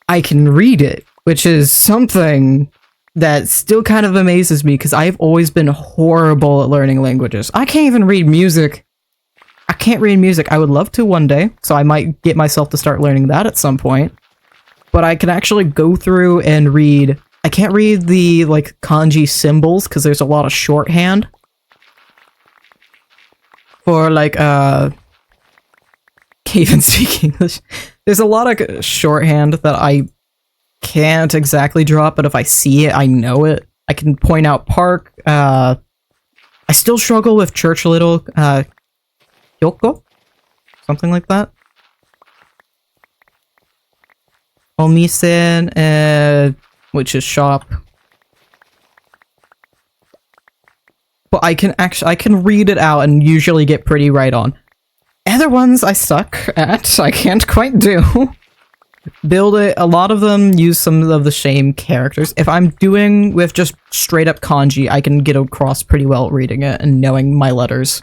I can read it, which is something that still kind of amazes me because I've always been horrible at learning languages. I can't even read music. I can't read music. I would love to one day, so I might get myself to start learning that at some point. But I can actually go through and read I can't read the, like, kanji symbols, because there's a lot of shorthand. For, like, can't even speak English. There's a lot of shorthand that I can't exactly drop, but if I see it, I know it. I can point out park. I still struggle with church little, Hyoko? Something like that. Omisen, which is shop. But I can read it out and usually get pretty right on. Other ones I suck at, I can't quite do. Build it, a lot of them use some of the same characters. If I'm doing with just straight up kanji, I can get across pretty well reading it and knowing my letters.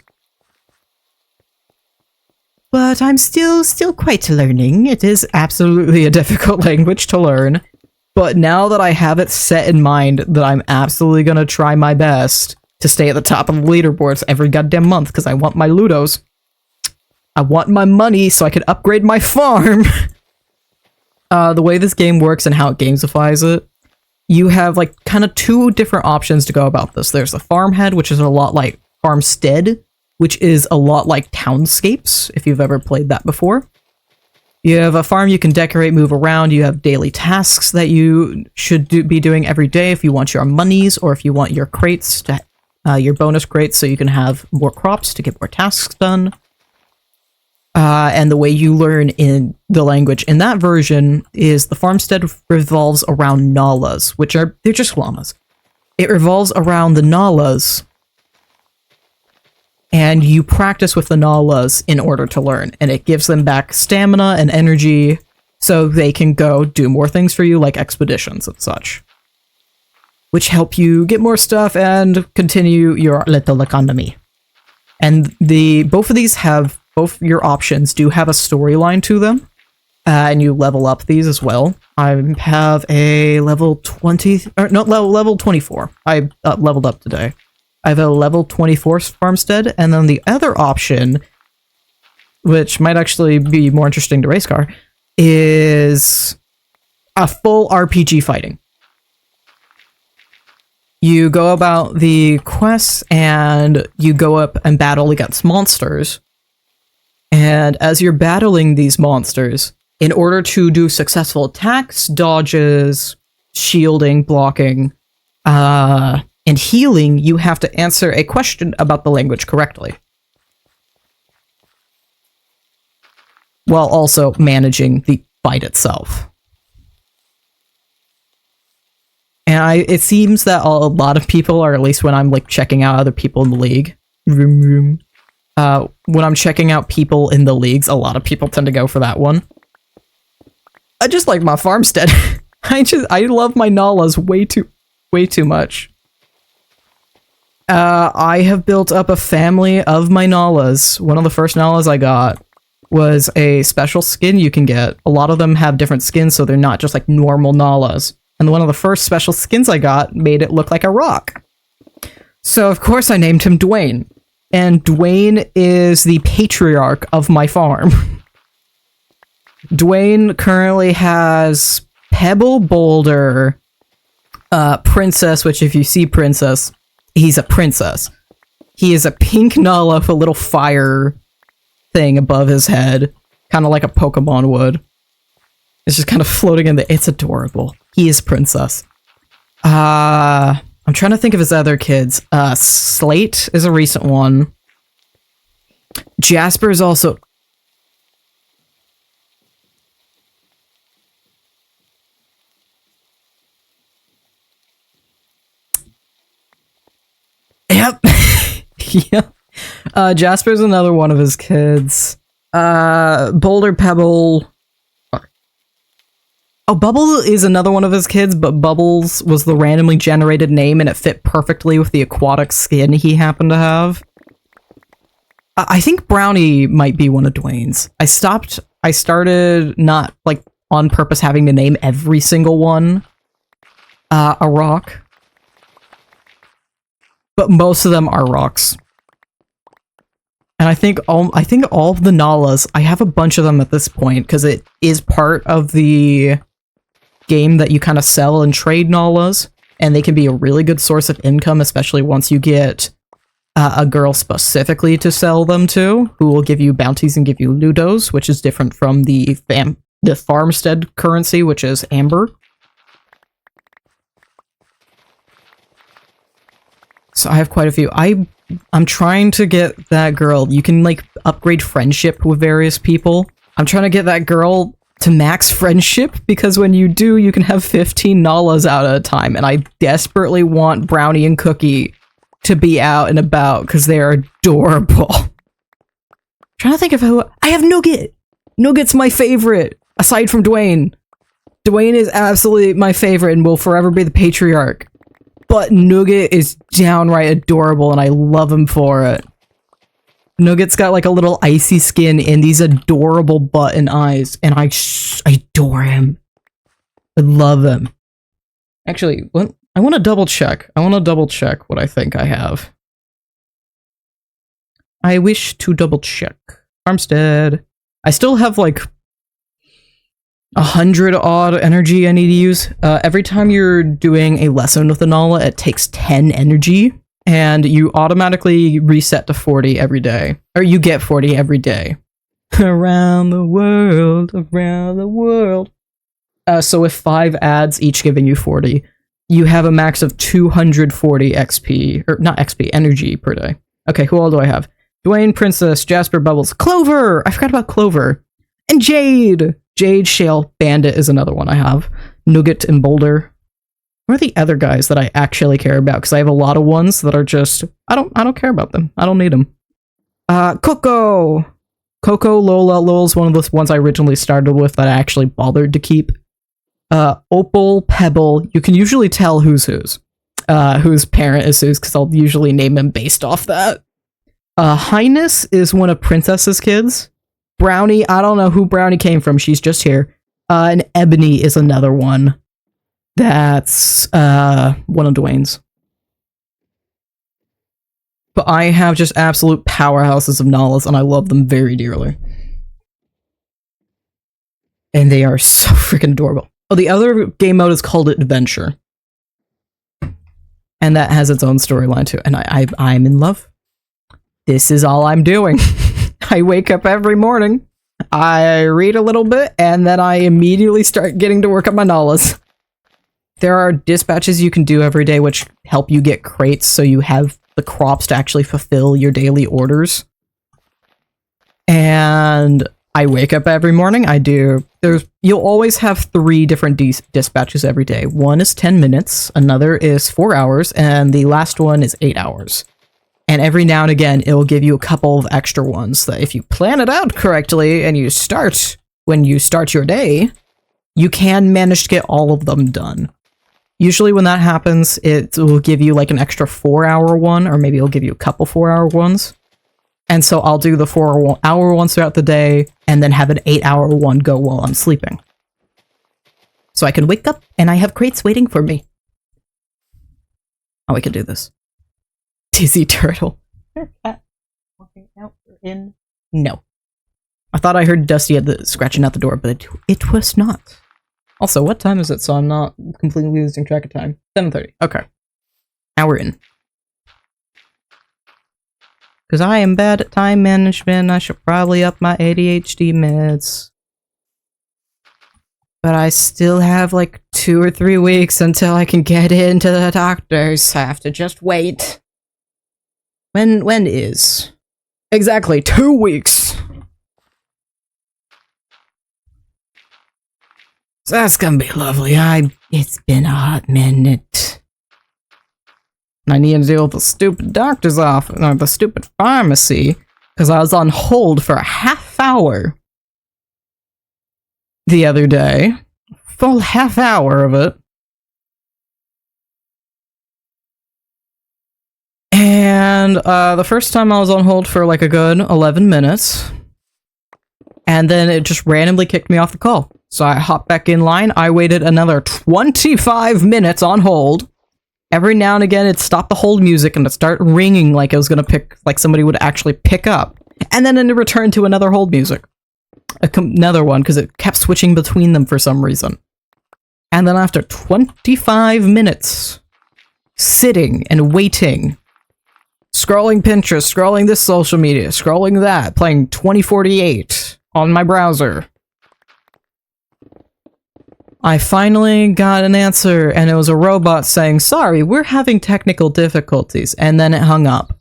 But I'm still quite learning. It is absolutely a difficult language to learn. But now that I have it set in mind that I'm absolutely gonna try my best to stay at the top of the leaderboards every goddamn month, because I want my Ludos. I want my money so I can upgrade my farm. The way this game works and how it gamifies it, you have like kind of two different options to go about this. There's the farmhead, which is a lot like farmstead, which is a lot like townscapes, if you've ever played that before. You have a farm you can decorate, move around. You have daily tasks that you should be doing every day if you want your monies or if you want your crates to your bonus crates so you can have more crops to get more tasks done. And the way you learn in the language in that version is the farmstead revolves around nalas, they're just llamas. It revolves around the nalas, and you practice with the nalas in order to learn, and it gives them back stamina and energy so they can go do more things for you, like expeditions and such, which help you get more stuff and continue your little economy. And both of these have, both your options do have a storyline to them, and you level up these as well. I have a level 20, or no, level 24. I leveled up today. I have a level 24 farmstead, and then the other option, which might actually be more interesting to Racecar, is a full RPG fighting. You go about the quests, and you go up and battle against monsters. And as you're battling these monsters, in order to do successful attacks, dodges, shielding, blocking, and healing, you have to answer a question about the language correctly, while also managing the fight itself. And it seems that a lot of people, or at least when I'm like checking out other people in the league, when I'm checking out people in the leagues, a lot of people tend to go for that one. I just like my farmstead. I love my nalas way too much. I have built up a family of my nalas. One of the first nalas I got was a special skin you can get. A lot of them have different skins, so they're not just like normal nalas. And one of the first special skins I got made it look like a rock. So of course I named him Dwayne. And Dwayne is the patriarch of my farm. Dwayne currently has Pebble Boulder, Princess, which if you see Princess, he's a princess. He is a pink Nala with a little fire thing above his head, kind of like a Pokemon would. It's just kind of floating in the... It's adorable. He is Princess. I'm trying to think of his other kids. Slate is a recent one. Jasper is also... Yep. Yep. Jasper's another one of his kids. Boulder Pebble... Oh, Bubble is another one of his kids, but Bubbles was the randomly generated name, and it fit perfectly with the aquatic skin he happened to have. I think Brownie might be one of Dwayne's. I started not, like, on purpose having to name every single one a rock. But most of them are rocks. And I think all of the Nalas, I have a bunch of them at this point, because it is part of the game that you kind of sell and trade Nalas, and they can be a really good source of income, especially once you get a girl specifically to sell them to, who will give you bounties and give you ludos, which is different from the farmstead currency, which is amber. So I have quite a few. I'm trying to get that girl. You can like upgrade friendship with various people. I'm trying to get that girl to max friendship, because when you do, you can have 15 Nalas out at a time, and I desperately want Brownie and Cookie to be out and about because they are adorable. I'm trying to think of who I have. Nougat. Nougat's my favorite, aside from Dwayne. Dwayne is absolutely my favorite and will forever be the patriarch. But Nougat is downright adorable, and I love him for it. Nougat's got like a little icy skin and these adorable button eyes, and I adore him. I love him. Actually, what? I want to double check. I want to double check what I think I have. I wish to double check. Farmstead. I still have like 100 odd energy I need to use. Every time you're doing a lesson with the Nala, it takes 10 energy, and you automatically reset to 40 every day. Or you get 40 every day. Around the world, around the world. So with 5 ads, each giving you 40, you have a max of 240 XP, or not XP, energy per day. Okay, who all do I have? Dwayne, Princess, Jasper, Bubbles, Clover! I forgot about Clover. And Jade! Jade, Shale, Bandit is another one I have. Nougat and Boulder. What are the other guys that I actually care about? Because I have a lot of ones that are just, I don't care about them. I don't need them. Coco! Coco, Lola. Lola's one of the ones I originally started with that I actually bothered to keep. Opal, Pebble. You can usually tell whose parent is whose, because I'll usually name him based off that. Highness is one of Princess's kids. Brownie, I don't know who Brownie came from. She's just here. And Ebony is another one. That's one of Dwayne's. But I have just absolute powerhouses of Nalas, and I love them very dearly. And they are so freaking adorable. Oh, the other game mode is called Adventure. And that has its own storyline too. And I'm in love. This is all I'm doing. I wake up every morning, I read a little bit, and then I immediately start getting to work on my Nalas. There are dispatches you can do every day which help you get crates so you have the crops to actually fulfill your daily orders. And I wake up every morning, you'll always have 3 different dispatches every day. One is 10 minutes, another is 4 hours, and the last one is 8 hours. And every now and again, it'll give you a couple of extra ones that if you plan it out correctly and when you start your day, you can manage to get all of them done. Usually when that happens, it will give you like an extra 4-hour one, or maybe it'll give you a couple 4-hour ones. And so I'll do the 4-hour ones throughout the day, and then have an 8-hour one go while I'm sleeping. So I can wake up, and I have crates waiting for me. Oh, we can do this. Dizzy Turtle. Walking out in. No. I thought I heard Dusty scratching out the door, but it was not. Also, what time is it, so I'm not completely losing track of time? 7:30. Okay. Now we're in. Because I am bad at time management, I should probably up my ADHD meds. But I still have like 2 or 3 weeks until I can get into the doctors. I have to just wait. When is? Exactly 2 weeks. So that's gonna be lovely. It's been a hot minute. I need to deal with the stupid doctor's office, or the stupid pharmacy, because I was on hold for a half hour the other day. Full half hour of it. And the first time I was on hold for like a good 11 minutes. And then it just randomly kicked me off the call. So I hopped back in line. I waited another 25 minutes on hold. Every now and again, it'd stop the hold music and it'd start ringing like it was going to pick, like somebody would actually pick up. And then it returned to another hold music. Another one, because it kept switching between them for some reason. And then after 25 minutes, sitting and waiting, scrolling Pinterest, scrolling this social media, scrolling that, playing 2048 on my browser, I finally got an answer, and it was a robot saying, "Sorry, we're having technical difficulties," and then it hung up.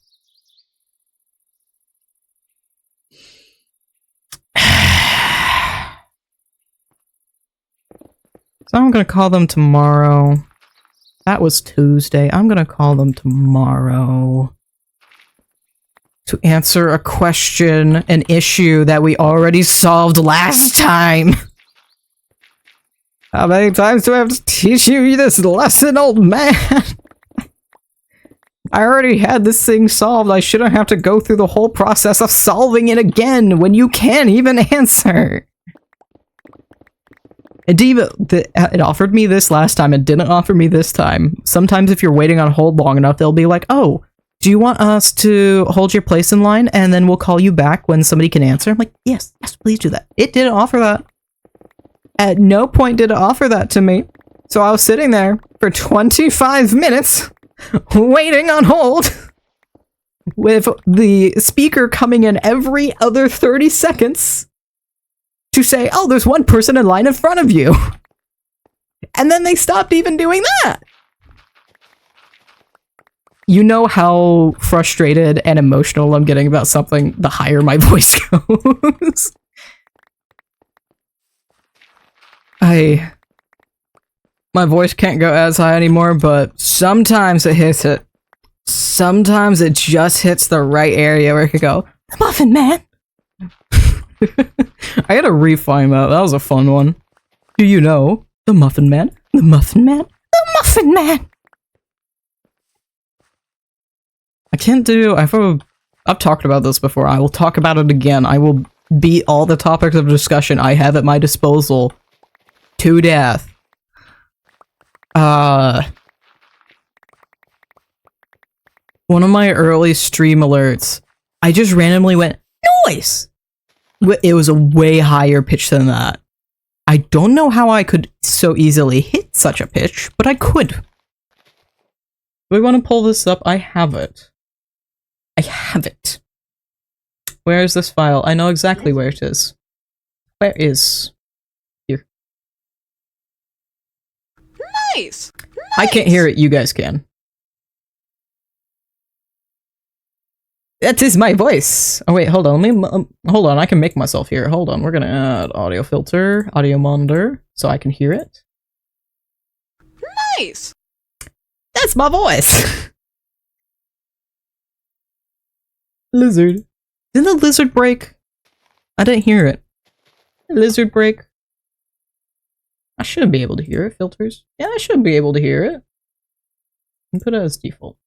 So I'm gonna call them tomorrow. That was Tuesday. I'm gonna call them tomorrow to answer a question, an issue that we already solved last time. How many times do I have to teach you this lesson, old man? I already had this thing solved. I shouldn't have to go through the whole process of solving it again when you can't even answer. It offered me this last time. It didn't offer me this time. Sometimes if you're waiting on hold long enough, they'll be like, "Oh, do you want us to hold your place in line and then we'll call you back when somebody can answer?" I'm like, yes, please do that. It didn't offer that. At no point did it offer that to me. So I was sitting there for 25 minutes waiting on hold with the speaker coming in every other 30 seconds to say, "Oh, there's one person in line in front of you." And then they stopped even doing that. You know how frustrated and emotional I'm getting about something the higher my voice goes. My voice can't go as high anymore, but sometimes it hits it. Sometimes it just hits the right area where it could go, "The Muffin Man." I gotta refine that. That was a fun one. Do you know the Muffin Man? The Muffin Man? The Muffin Man! I can't do... I've talked about this before. I will talk about it again. I will beat all the topics of discussion I have at my disposal to death. One of my early stream alerts, I just randomly went, "Noise!" It was a way higher pitch than that. I don't know how I could so easily hit such a pitch, but I could. Do we want to pull this up? I have it. I have it. Where is this file? I know exactly where it is. Where is... Here. Nice! I can't hear it, you guys can. That is my voice! Oh wait, hold on, let me, hold on, I can make myself hear it. Hold on, we're gonna add audio filter, audio monitor, so I can hear it. Nice! That's my voice! Lizard. Didn't the lizard break? I didn't hear it. Lizard break. I should be able to hear it. Filters. Yeah, I should be able to hear it. And put it as default.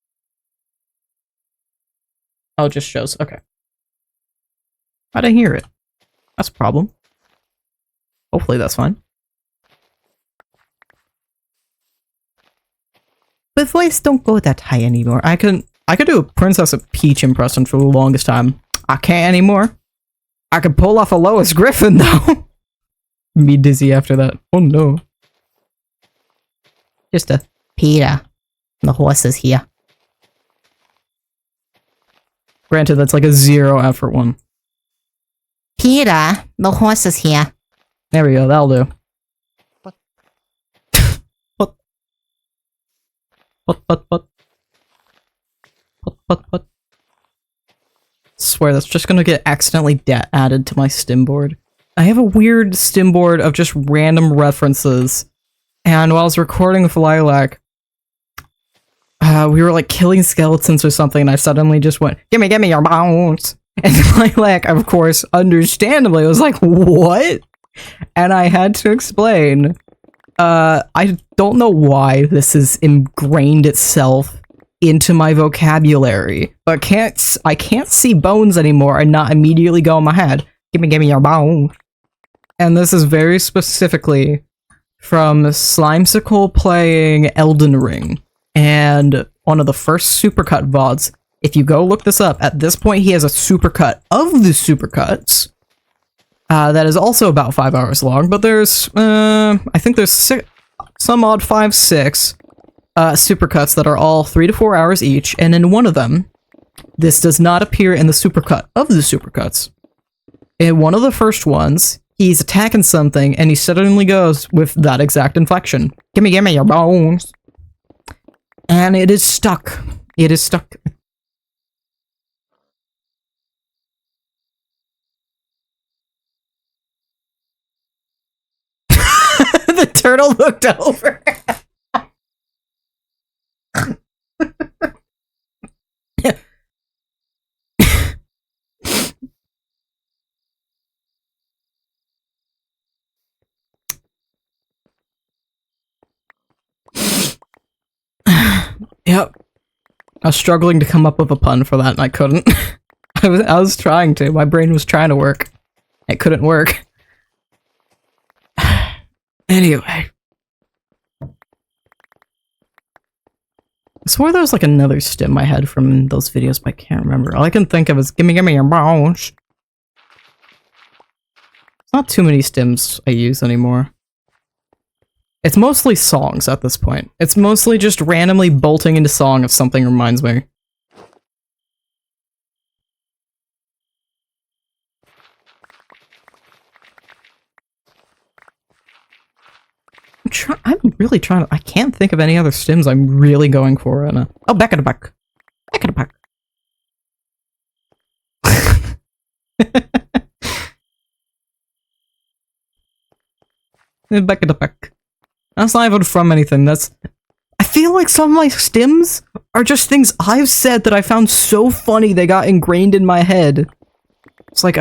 Oh, it just shows. Okay. I didn't hear it. That's a problem. Hopefully that's fine. But voice don't go that high anymore. I could do a Princess Peach impression for the longest time. I can't anymore. I could pull off a Lois Griffin though. Me dizzy after that. Oh no. Just a Peter. The horse is here. Granted, that's like a 0 effort one. Peter, the horse is here. There we go, that'll do. What? What? Swear, that's just gonna get accidentally added to my stim board. I have a weird stim board of just random references, and while I was recording with Lilac, we were like killing skeletons or something, and I suddenly just went, give me your bones! And Lilac, of course, understandably, was like, what? And I had to explain. I don't know why this has ingrained itself into my vocabulary, but I can't see bones anymore and not immediately go in my head, give me your bones. And this is very specifically from Slimesicle playing Elden Ring, and one of the first supercut VODs. If you go look this up, at this point he has a supercut of the supercuts that is also about 5 hours long, but there's, I think there's some odd 5, 6 supercuts that are all 3 to 4 hours each, and in one of them, this does not appear in the supercut of the supercuts. In one of the first ones, he's attacking something, and he suddenly goes with that exact inflection. Gimme your bones. And it is stuck. It is stuck. The turtle looked over. Yep. I was struggling to come up with a pun for that and I couldn't. I was trying to. My brain was trying to work. It couldn't work. Anyway. I swore there was like another stim I had from those videos, but I can't remember. All I can think of is gimme your bones. It's not too many stims I use anymore. It's mostly songs at this point. It's mostly just randomly bolting into song if something reminds me. I'm really trying to— I can't think of any other stims I'm really going for right now. Oh, back at the back. Back at the back. Back at the back. That's not even from anything, that's— I feel like some of my stims are just things I've said that I found so funny they got ingrained in my head. It's like,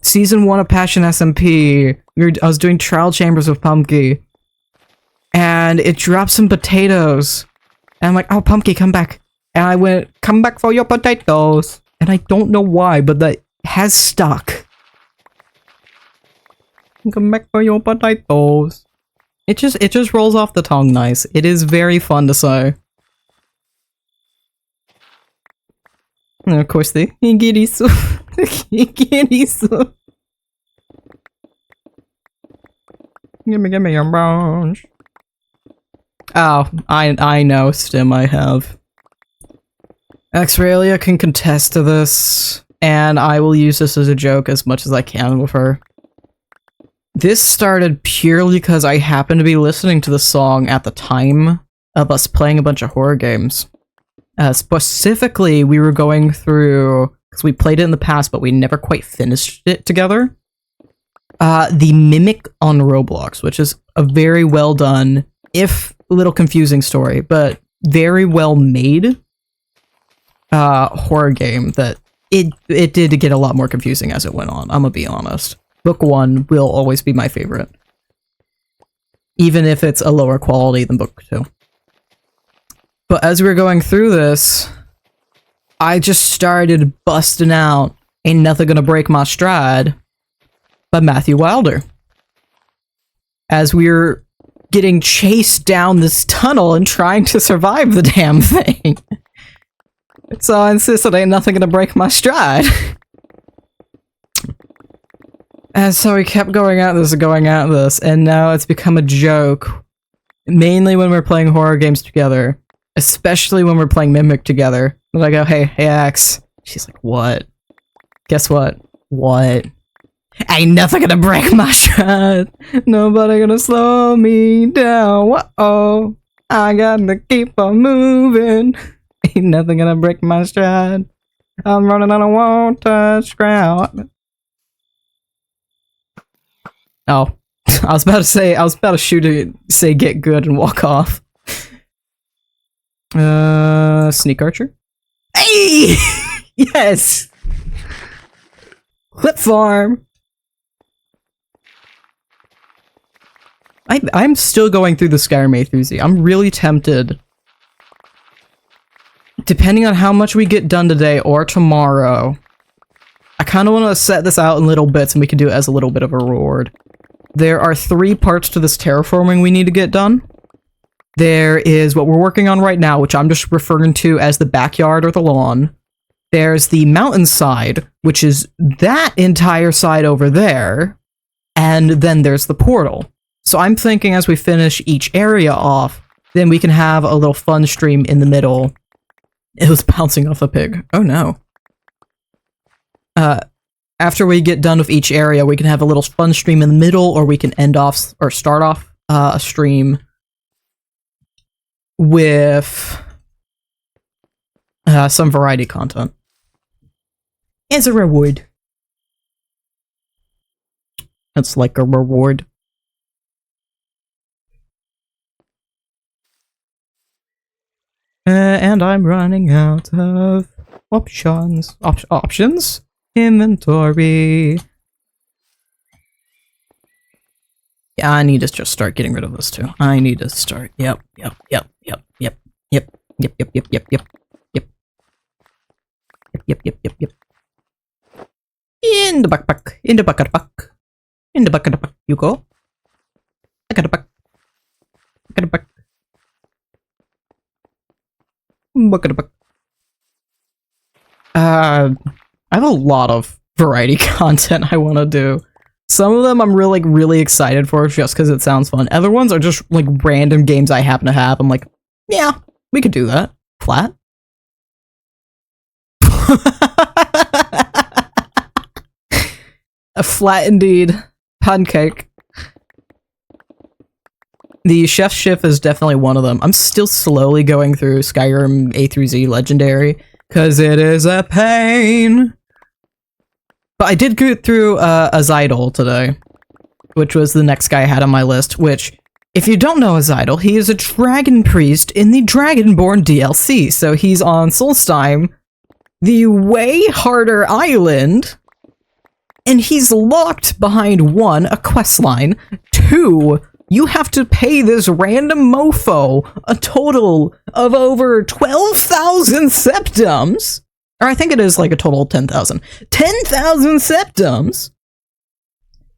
Season 1 of Passion SMP, I was doing Trial Chambers with Pumpkin, and it dropped some potatoes, and I'm like, oh, Pumpkin, come back. And I went, come back for your potatoes. And I don't know why, but that has stuck. Come back for your potatoes. It just rolls off the tongue nice. It is very fun to say. And of course the Igirisu. Igirisu. Gimme your bones. Oh, I know stim I have. Xralia can contest to this, and I will use this as a joke as much as I can with her. This started purely because I happened to be listening to the song at the time of us playing a bunch of horror games. Specifically, we were going through, because we played it in the past, but we never quite finished it together. The Mimic on Roblox, which is a very well done, if a little confusing story, but very well made horror game that it did get a lot more confusing as it went on, I'm gonna be honest. Book 1 will always be my favorite. Even if it's a lower quality than Book 2. But as we were going through this, I just started busting out Ain't Nothing Gonna Break My Stride by Matthew Wilder. As we were getting chased down this tunnel and trying to survive the damn thing. So I insisted Ain't Nothing Gonna Break My Stride. And so we kept going at this, and now it's become a joke. Mainly when we're playing horror games together. Especially when we're playing Mimic together. And I go, hey Axe. She's like, what? Guess what? What? Ain't nothing gonna break my stride. Nobody gonna slow me down. Whoa. I gotta keep on moving. Ain't nothing gonna break my stride. I'm running on a won't-touch ground. Oh, I was about to shoot it, say get good and walk off. Sneak Archer? Hey! Yes! Clip Farm! I'm still going through the Skyrim A-Z. I'm really tempted. Depending on how much we get done today or tomorrow, I kind of want to set this out in little bits and we can do it as a little bit of a reward. There are 3 parts to this terraforming we need to get done. There is what we're working on right now, which I'm just referring to as the backyard or the lawn. There's the mountainside, which is that entire side over there. And then there's the portal. So I'm thinking as we finish each area off, then we can have a little fun stream in the middle. It was bouncing off a pig. Oh no. After we get done with each area, we can have a little fun stream in the middle, or we can end off, or start off a stream with some variety content. As a reward. It's like a reward. And I'm running out of options. Options? Inventory. Yeah, I need to just start getting rid of this too. I need to start. Yep. In the backpack. In the bucket pack. In the bucket pack. You go. Bucket pack. Bucket pack. Bucket pack. I have a lot of variety content I want to do. Some of them I'm really excited for just because it sounds fun. Other ones are just like random games I happen to have. I'm like, yeah, we could do that. Flat. A flat indeed. Pancake. The Chef's Shift is definitely one of them. I'm still slowly going through Skyrim A through Z Legendary, because it is a pain. But I did go through Azidol today, which was the next guy I had on my list, which, if you don't know Azidol, he is a dragon priest in the Dragonborn DLC, so he's on Solstheim, the way harder island, and he's locked behind 1, a questline, 2, you have to pay this random mofo a total of over 12,000 septums. Or I think it is like a total of 10,000. 10,000 septums!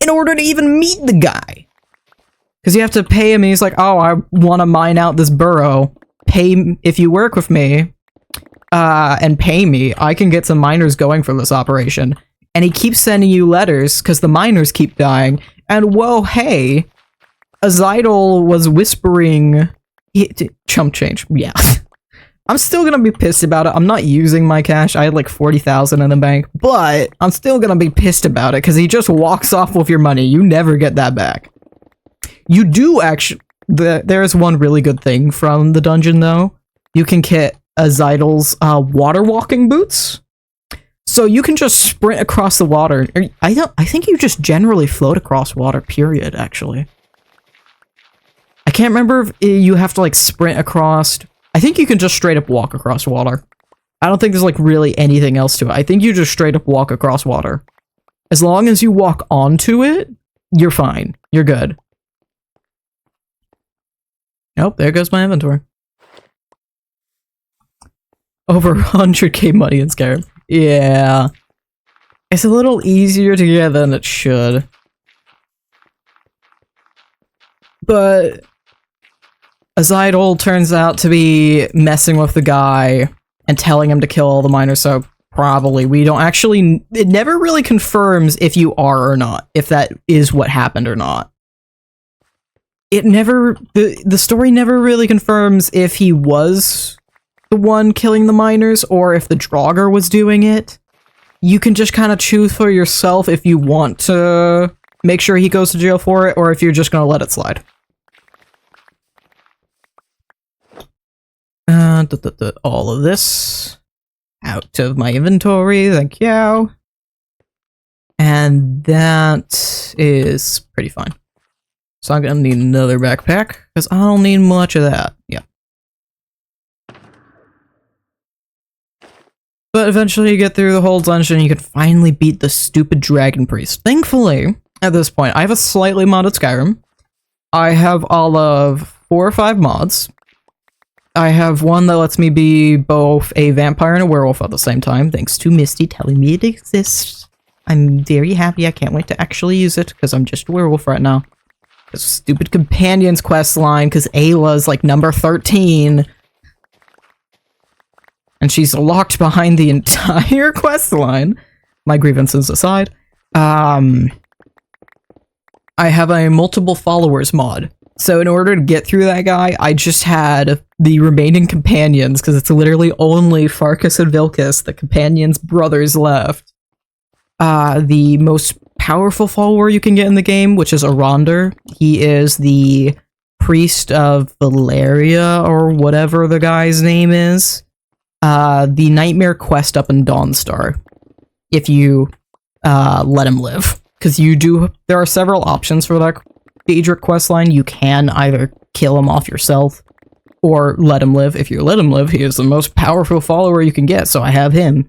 In order to even meet the guy. Because you have to pay him, and he's like, oh, I want to mine out this burrow. If you work with me, and pay me, I can get some miners going for this operation. And he keeps sending you letters, because the miners keep dying. And whoa, hey, Azidol was whispering... Chump change, yeah. I'm still gonna be pissed about it. I'm not using my cash. I had like 40,000 in the bank, but I'm still gonna be pissed about it because he just walks off with your money. You never get that back. You do actually... There's one really good thing from the dungeon, though. You can get Azidol's water walking boots. So you can just sprint across the water. I think you just generally float across water, period, actually. I can't remember if you have to like sprint across... I think you can just straight up walk across water. I don't think there's like really anything else to it. I think you just straight up walk across water. As long as you walk onto it, you're fine. You're good. Nope, there goes my inventory. Over 100k money in Skyrim. Yeah. It's a little easier to get than it should. But... Azidol turns out to be messing with the guy and telling him to kill all the miners, so probably we don't actually... It never really confirms if you are or not, if that is what happened or not. It never... The story never really confirms if he was the one killing the miners or if the Draugr was doing it. You can just kind of choose for yourself if you want to make sure he goes to jail for it or if you're just going to let it slide. All of this out of my inventory, thank you. And that is pretty fine. So I'm gonna need another backpack, because I don't need much of that. Yeah. But eventually you get through the whole dungeon, you can finally beat the stupid dragon priest. Thankfully, at this point, I have a slightly modded Skyrim. I have all of 4 or 5 mods. I have one that lets me be both a vampire and a werewolf at the same time, thanks to Misty telling me it exists. I'm very happy. I can't wait to actually use it, because I'm just a werewolf right now. This stupid companions quest line, because Ayla's like number 13. And she's locked behind the entire quest line. My grievances aside. I have a multiple followers mod. So in order to get through that guy, I just had the remaining companions, because it's literally only Farkas and Vilkas, the companions' brothers, left. The most powerful follower you can get in the game, which is Aronder. He is the priest of Valeria, or whatever the guy's name is. The Nightmare quest up in Dawnstar. If you let him live. Because there are several options for that Daedric questline. You can either kill him off yourself, or let him live. If you let him live, he is the most powerful follower you can get, so I have him.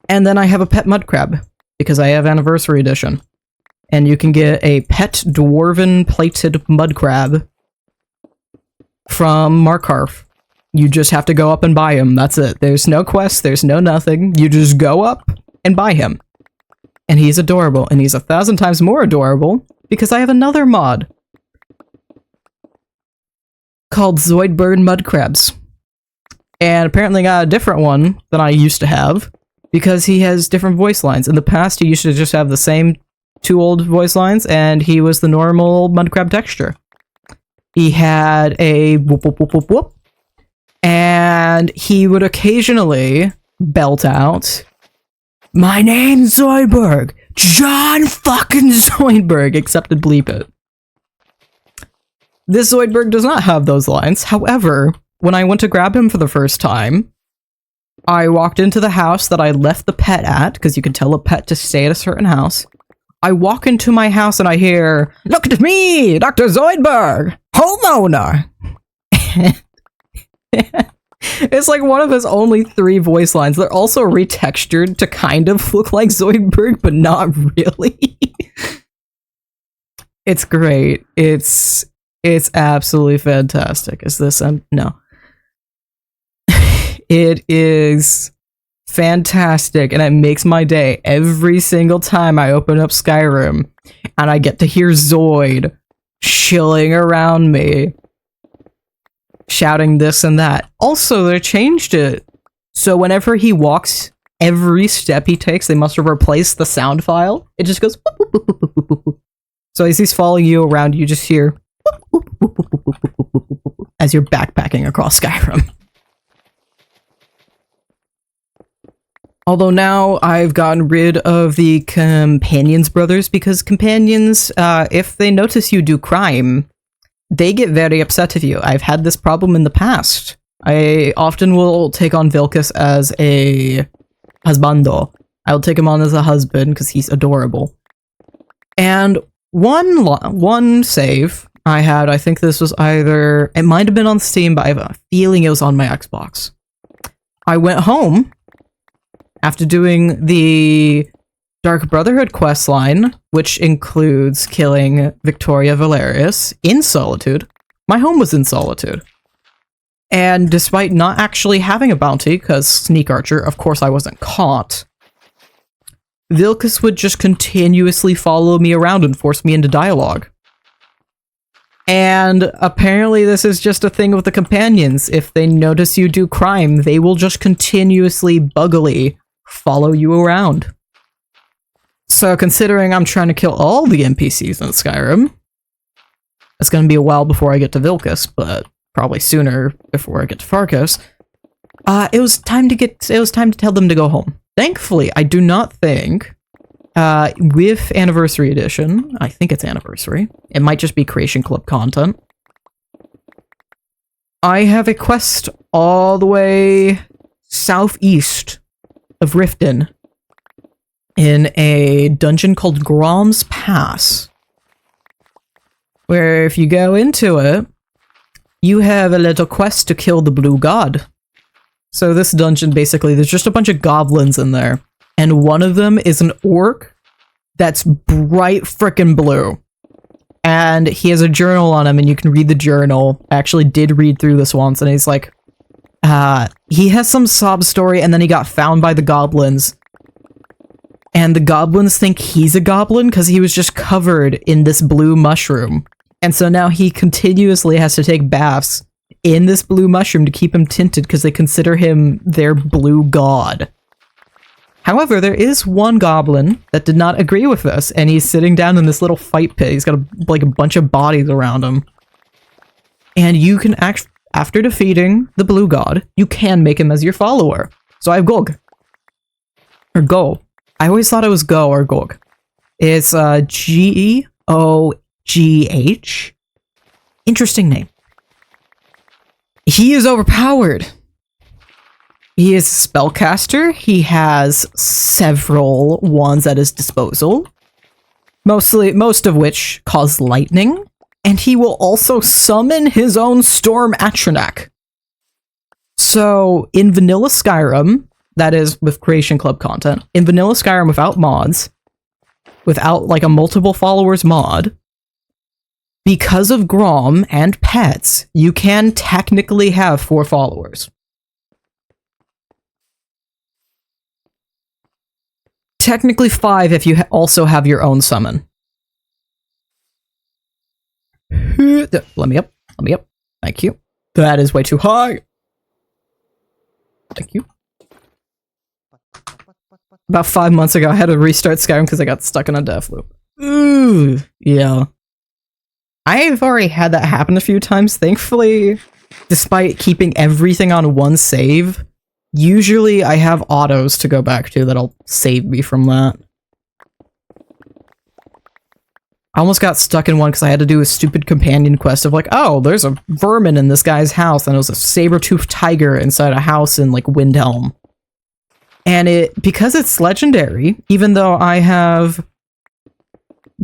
And then I have a pet mudcrab, because I have Anniversary Edition. And you can get a pet dwarven plated mudcrab from Markarth. You just have to go up and buy him, that's it. There's no quest, there's no nothing. You just go up and buy him. And he's adorable, and he's 1,000 times more adorable because I have another mod called Zoidberg Mudcrabs. And apparently I got a different one than I used to have because he has different voice lines. In the past, he used to just have the same 2 old voice lines, and he was the normal mudcrab texture. He had a whoop whoop whoop whoop whoop, and he would occasionally belt out, "My name's Zoidberg, John fucking Zoidberg," except to bleep it. This Zoidberg does not have those lines. However, when I went to grab him for the first time, I walked into the house that I left the pet at, because you can tell a pet to stay at a certain house. I walk into my house and I hear, "Look at me, Dr. Zoidberg, homeowner." It's like one of his only 3 voice lines. They're also retextured to kind of look like Zoidberg, but not really. It's great. It's absolutely fantastic. Is this no. It is fantastic, and it makes my day every single time I open up Skyrim and I get to hear Zoid chilling around me, shouting this and that. Also, they changed it, so whenever he walks, every step he takes, they must have replaced the sound file. It just goes whoop, whoop, whoop, whoop, whoop, whoop. So as he's following you around, you just hear whoop, whoop, whoop, whoop, whoop, whoop, whoop, whoop, whoop, as you're backpacking across Skyrim. Although now I've gotten rid of the companions brothers, because companions, if they notice you do crime, they get very upset with you. I've had this problem in the past. I often will take on Vilkas as a husbando. I'll take him on as a husband because he's adorable. And one save I had, I think this was either, it might have been on Steam, but I have a feeling it was on my Xbox. I went home after doing the Dark Brotherhood questline, which includes killing Victoria Valerius in Solitude. My home was in Solitude. And despite not actually having a bounty, because Sneak Archer, of course I wasn't caught, Vilkas would just continuously follow me around and force me into dialogue. And apparently this is just a thing with the companions. If they notice you do crime, they will just continuously buggily follow you around. So considering I'm trying to kill all the NPCs in Skyrim, it's going to be a while before I get to Vilkas, but probably sooner before I get to Farkas. It was time to tell them to go home. Thankfully, I do not think with Anniversary Edition, I think it's Anniversary, it might just be Creation Club content, I have a quest all the way southeast of Riften in a dungeon called Grom's Pass, where if you go into it, you have a little quest to kill the Blue God. So this dungeon, basically, there's just a bunch of goblins in there, and one of them is an orc that's bright frickin' blue. And he has a journal on him, and you can read the journal. I actually did read through this once, and he's like, he has some sob story, and then he got found by the goblins. And the goblins think he's a goblin because he was just covered in this blue mushroom. And so now he continuously has to take baths in this blue mushroom to keep him tinted because they consider him their blue god. However, there is one goblin that did not agree with this, and he's sitting down in this little fight pit. He's got like a bunch of bodies around him. And you can after defeating the blue god, you can make him as your follower. So I have Gog. Or Go. I always thought it was Go or Gog. It's G-O-G-H. Interesting name. He is overpowered. He is a spellcaster. He has several wands at his disposal. Most of which cause lightning. And he will also summon his own Storm Atronach. So, in Vanilla Skyrim, that is with Creation Club content, in Vanilla Skyrim without mods, without like a multiple followers mod, because of Grom and pets, you can technically have 4 followers. Technically 5 if you also have your own summon. Let me up. Thank you. That is way too high. Thank you. About 5 months ago, I had to restart Skyrim because I got stuck in a death loop. Ooh, yeah. I've already had that happen a few times, thankfully. Despite keeping everything on one save, usually I have autos to go back to that'll save me from that. I almost got stuck in one because I had to do a stupid companion quest of like, oh, there's a vermin in this guy's house, and it was a saber-toothed tiger inside a house in like Windhelm. And because it's legendary, even though I have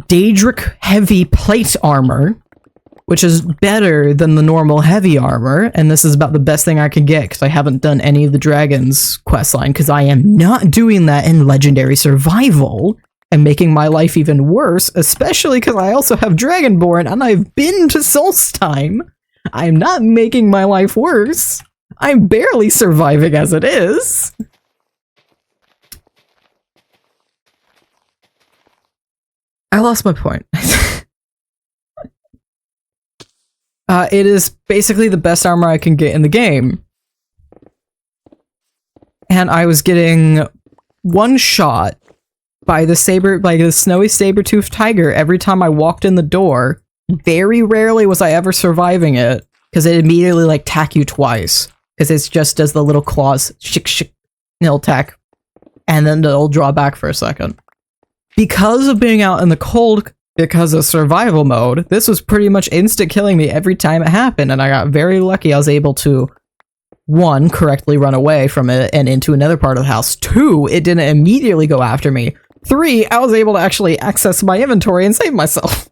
Daedric heavy plate armor, which is better than the normal heavy armor, and this is about the best thing I could get because I haven't done any of the dragons questline because I am not doing that in legendary survival. And making my life even worse, especially because I also have Dragonborn and I've been to Solstheim. I'm not making my life worse. I'm barely surviving as it is. I lost my point. It is basically the best armor I can get in the game. And I was getting one shot by the snowy saber-toothed tiger every time I walked in the door. Very rarely was I ever surviving it, because it immediately like tack you twice. Because it just does the little claws, shick, and it'll tack, and then it'll draw back for a second. Because of being out in the cold, because of survival mode, this was pretty much instant killing me every time it happened, and I got very lucky I was able to 1, correctly run away from it and into another part of the house. 2, it didn't immediately go after me. 3, I was able to actually access my inventory and save myself.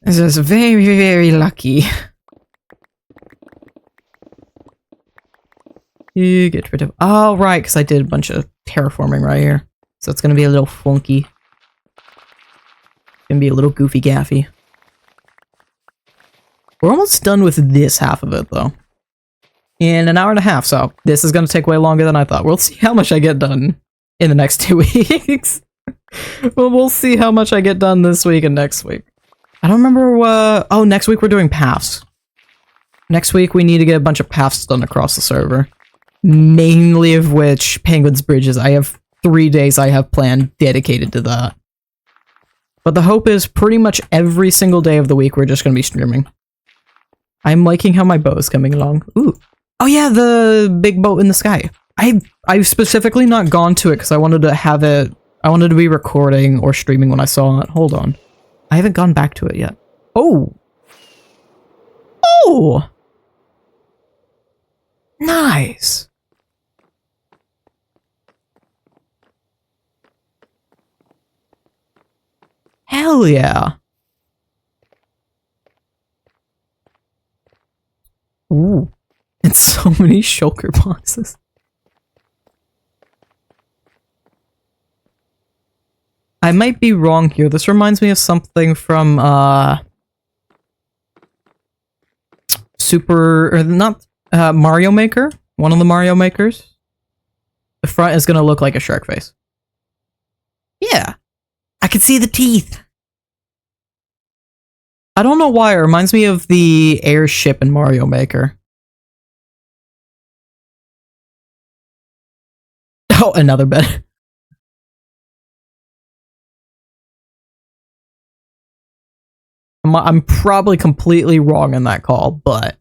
This is very, very lucky. You get rid of... Oh, right, because I did a bunch of terraforming right here. So it's going to be a little funky. It's going to be a little goofy gaffy. We're almost done with this half of it, though. In an hour and a half, so this is going to take way longer than I thought. We'll see how much I get done in the next 2 weeks. Well, we'll see how much I get done this week and next week. I don't remember what... Oh, next week we're doing paths. Next week we need to get a bunch of paths done across the server. Mainly of which Penguin's Bridges. I have 3 days I have planned dedicated to that. But the hope is pretty much every single day of the week we're just going to be streaming. I'm liking how my bow is coming along. Ooh. Oh yeah, the big boat in the sky. I've specifically not gone to it because I wanted to have it... I wanted to be recording or streaming when I saw it. Hold on. I haven't gone back to it yet. Oh! Oh! Nice! Hell yeah! Ooh. And so many shulker boxes. I might be wrong here. This reminds me of something from, Mario Maker? One of the Mario Makers? The front is gonna look like a shark face. Yeah! I can see the teeth! I don't know why, it reminds me of the airship in Mario Maker. Oh, another bed. I'm probably completely wrong in that call, but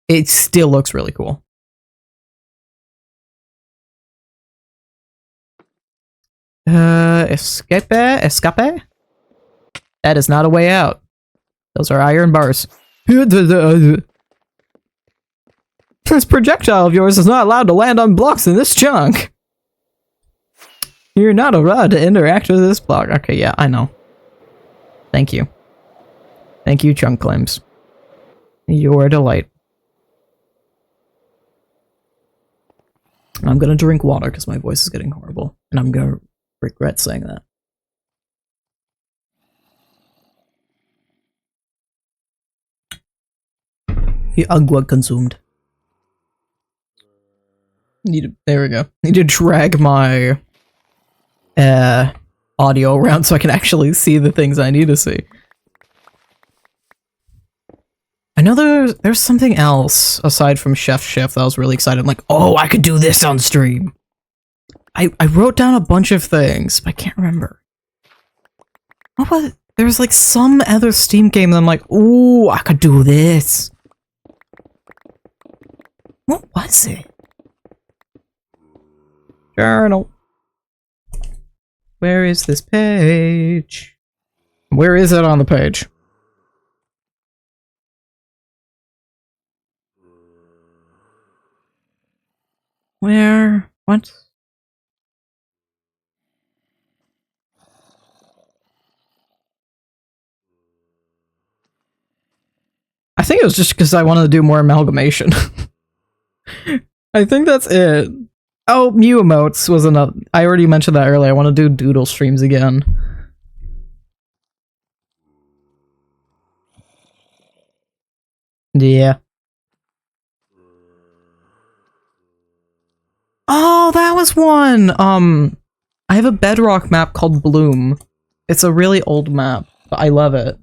it still looks really cool. Escape? Escape? That is not a way out. Those are iron bars. This projectile of yours is not allowed to land on blocks in this chunk. You're not allowed to interact with this block. Okay, yeah, I know. Thank you. Thank you, chunk claims. You're a delight. I'm gonna drink water because my voice is getting horrible, and I'm gonna regret saying that. The agua consumed. There we go. Need to drag my audio around so I can actually see the things I need to see. I know there's something else aside from Chef Shift that I was really excited. I'm like, oh, I could do this on stream. I wrote down a bunch of things, but I can't remember. What was it? There was like some other Steam game that I'm like, ooh, I could do this. What was it? Journal. Where is this page? Where is it on the page? Where? What? I think it was just because I wanted to do more amalgamation. I think that's it. Oh, Mew emotes was another. I already mentioned that earlier. I want to do doodle streams again. Yeah. Oh, that was one! I have a Bedrock map called Bloom. It's a really old map, but I love it.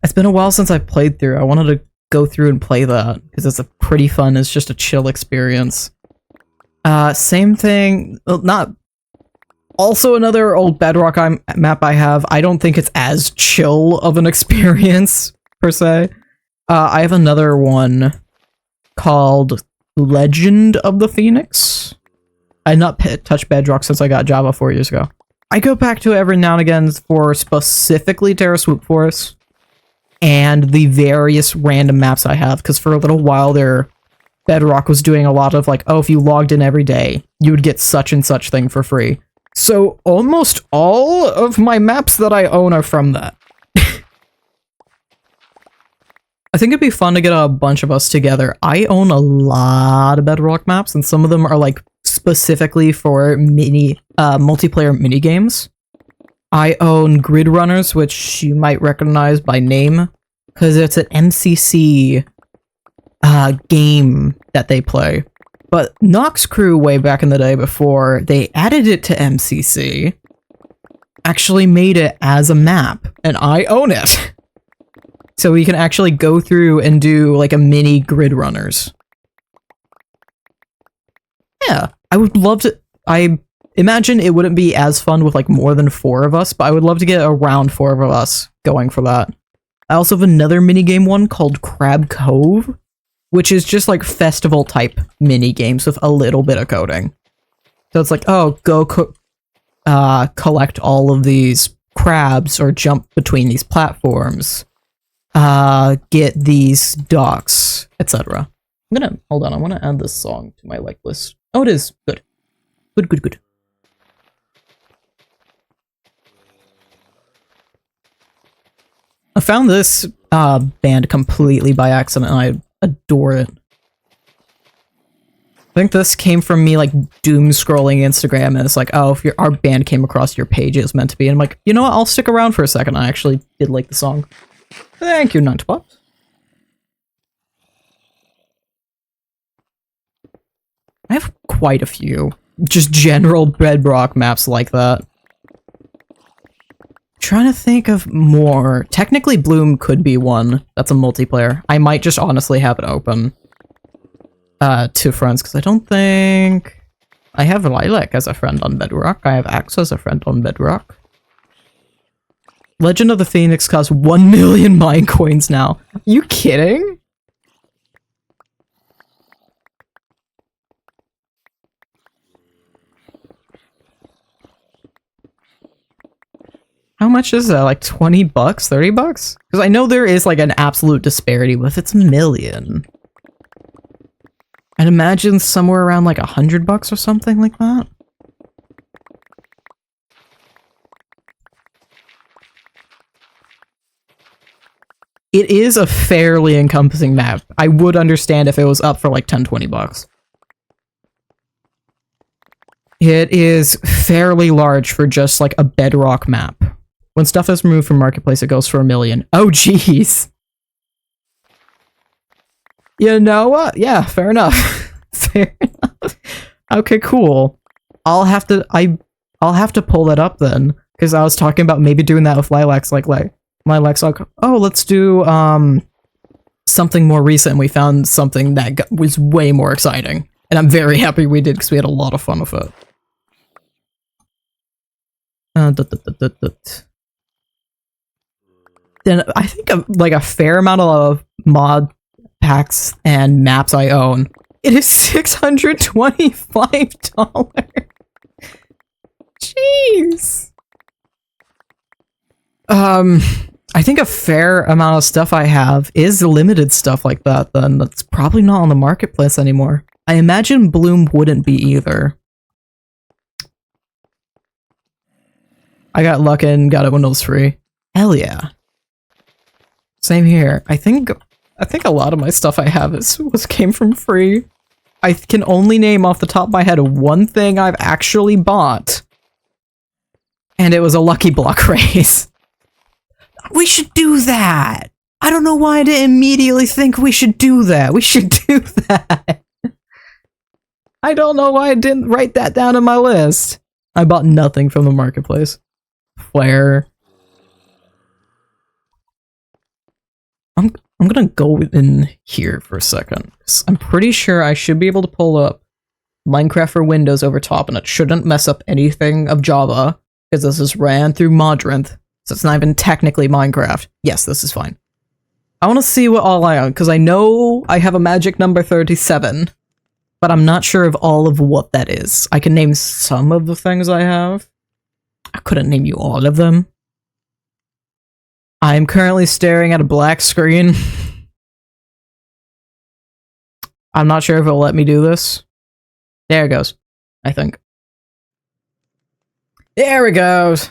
It's been a while since I played through. I wanted to go through and play that, because it's a pretty fun, it's just a chill experience. Same thing, not... Also another old Bedrock map I have. I don't think it's as chill of an experience, per se. I have another one called Legend of the Phoenix. I not touched Bedrock since I got Java 4 years ago. I go back to it every now and again for specifically Terra Swoop Force and the various random maps I have, because for a little while there, Bedrock was doing a lot of like, oh, if you logged in every day, you would get such and such thing for free. So almost all of my maps that I own are from that. I think it'd be fun to get a bunch of us together. I own a lot of Bedrock maps, and some of them are like specifically for multiplayer mini games. I own Grid Runners, which you might recognize by name, because it's an MCC game that they play. But Nox Crew, way back in the day before they added it to MCC, actually made it as a map, and I own it. So we can actually go through and do like a mini Grid Runners. Yeah, I would love to. I imagine it wouldn't be as fun with like more than 4 of us, but I would love to get around 4 of us going for that. I also have another minigame one called Crab Cove, which is just like festival type mini games with a little bit of coding. So it's like, oh, go collect all of these crabs or jump between these platforms. Get these docks, etc. I'm gonna, hold on, I want to add this song to my like list. Oh, it is. Good. Good. I found this band completely by accident, and I adore it. I think this came from me like doom scrolling Instagram, and it's like, oh, if our band came across your page, it was meant to be. And I'm like, you know what, I'll stick around for a second. I actually did like the song. Thank you, Nightbot. I have quite a few. Just general Bedrock maps like that. Trying to think of more. Technically, Bloom could be one. That's a multiplayer. I might just honestly have it open to friends, because I don't think I have Lilac as a friend on Bedrock. I have Axe as a friend on Bedrock. Legend of the Phoenix costs 1 million mine coins now. You kidding? How much is that? Like 20 bucks? 30 bucks? Because I know there is like an absolute disparity with it's a million. I'd imagine somewhere around like 100 bucks or something like that. It is a fairly encompassing map. I would understand if it was up for like 10, 20 bucks. It is fairly large for just like a bedrock map. When stuff is removed from Marketplace, it goes for 1 million. Oh, jeez. You know what? Yeah, fair enough. Fair enough. Okay, cool. I'll have to pull that up then, because I was talking about maybe doing that with Lilac's Lilac's like, oh, let's do something more recent. We found something that was way more exciting, and I'm very happy we did because we had a lot of fun with it. Then I think like a fair amount of mod packs and maps I own. It is $625. Jeez. I think a fair amount of stuff I have is limited stuff like that, then that's probably not on the marketplace anymore. I imagine Bloom wouldn't be either. I got lucky and got it when it was free. Hell yeah. Same here. I think a lot of my stuff I have came from free. I can only name off the top of my head one thing I've actually bought. And it was a Lucky Block race. We should do that! I don't know why I didn't immediately think we should do that. We should do that. I don't know why I didn't write that down on my list. I bought nothing from the marketplace. Flare. I'm gonna go in here for a second. I'm pretty sure I should be able to pull up Minecraft for Windows over top, and it shouldn't mess up anything of Java, because this is ran through Modrinth, so it's not even technically Minecraft. Yes, this is fine. I want to see what all I own, because I know I have a magic number 37, but I'm not sure of all of what that is. I can name some of the things I have. I couldn't name you all of them. I'm currently staring at a black screen. I'm not sure if it'll let me do this. There it goes, I think. There it goes.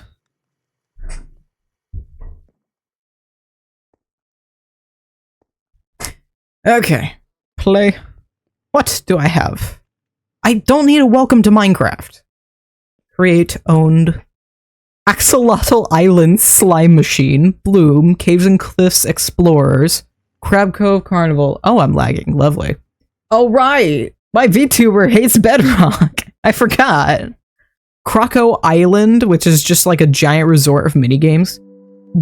Okay, play. What do I have? I don't need a welcome to Minecraft. Create owned. Axolotl Island Slime Machine, Bloom, Caves and Cliffs Explorers, Crab Cove Carnival. Oh, I'm lagging. Lovely. Oh, right. My VTuber hates Bedrock. I forgot. Croco Island, which is just like a giant resort of minigames.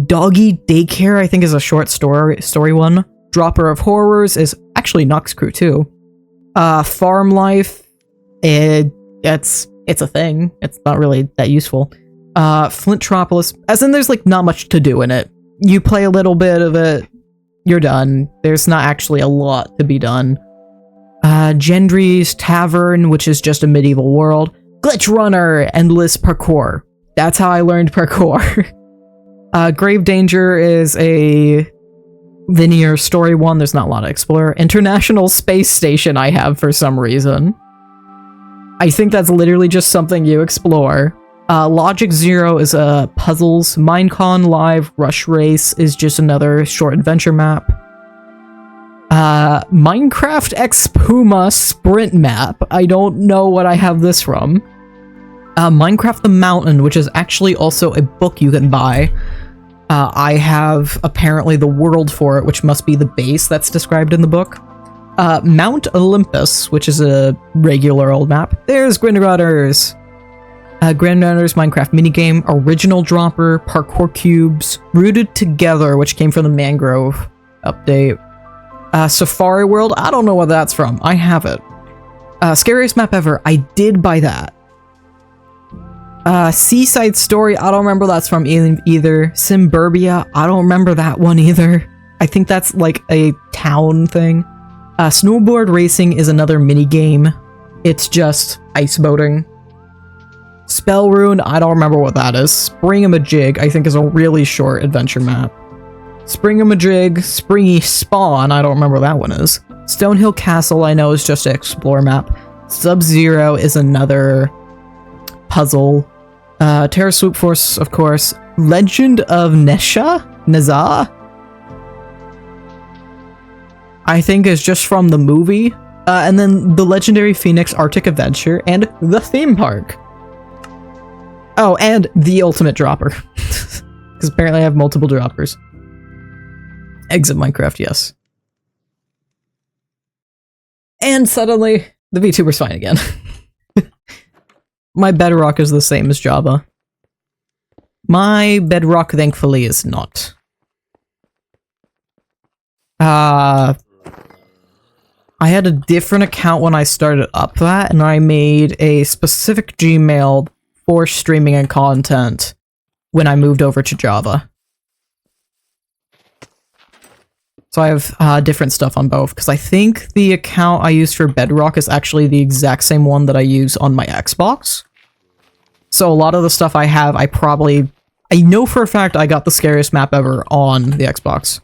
Doggy Daycare, I think, is a short story one. Dropper of Horrors is actually Nox Crew too. Farm Life, it's a thing. It's not really that useful. Flintropolis, as in there's like not much to do in it. You play a little bit of it, you're done. There's not actually a lot to be done. Gendry's Tavern, which is just a medieval world. Glitch Runner, Endless Parkour. That's how I learned parkour. Grave Danger is a linear story one. There's not a lot to explore. International Space Station I have for some reason. I think that's literally just something you explore. Logic Zero is a puzzles. Minecon Live Rush Race is just another short adventure map. Minecraft X Puma Sprint map. I don't know what I have this from. Minecraft the Mountain, which is actually also a book you can buy. I have apparently the world for it, which must be the base that's described in the book. Mount Olympus, which is a regular old map. There's Grindrunners. Grindrunners Minecraft minigame, Original Dropper, Parkour Cubes, Rooted Together, which came from the Mangrove update. Safari World, I don't know what that's from. I have it. Scariest map ever. I did buy that. Seaside Story. I don't remember that's from either. Simburbia. I don't remember that one either. I think that's like a town thing. Snowboard Racing is another mini game. It's just ice boating. Spell Rune. I don't remember what that is. Springamajig, I think, is a really short adventure map. Springamajig, Springy Spawn, I don't remember what that one is. Stonehill Castle, I know, is just an explore map. Sub-Zero is another puzzle. Terra Swoop Force, of course. Legend of Nezha? I think is just from the movie. And then the Legendary Phoenix Arctic Adventure and the theme park. Oh, and the Ultimate Dropper. Because apparently I have multiple droppers. Exit Minecraft, yes. And suddenly, the VTuber's fine again. My bedrock is the same as Java. My bedrock, thankfully, is not. I had a different account when I started up that, and I made a specific Gmail for streaming and content when I moved over to Java. So I have different stuff on both, because I think the account I use for Bedrock is actually the exact same one that I use on my Xbox. So a lot of the stuff I have, I know for a fact I got the scariest map ever on the Xbox.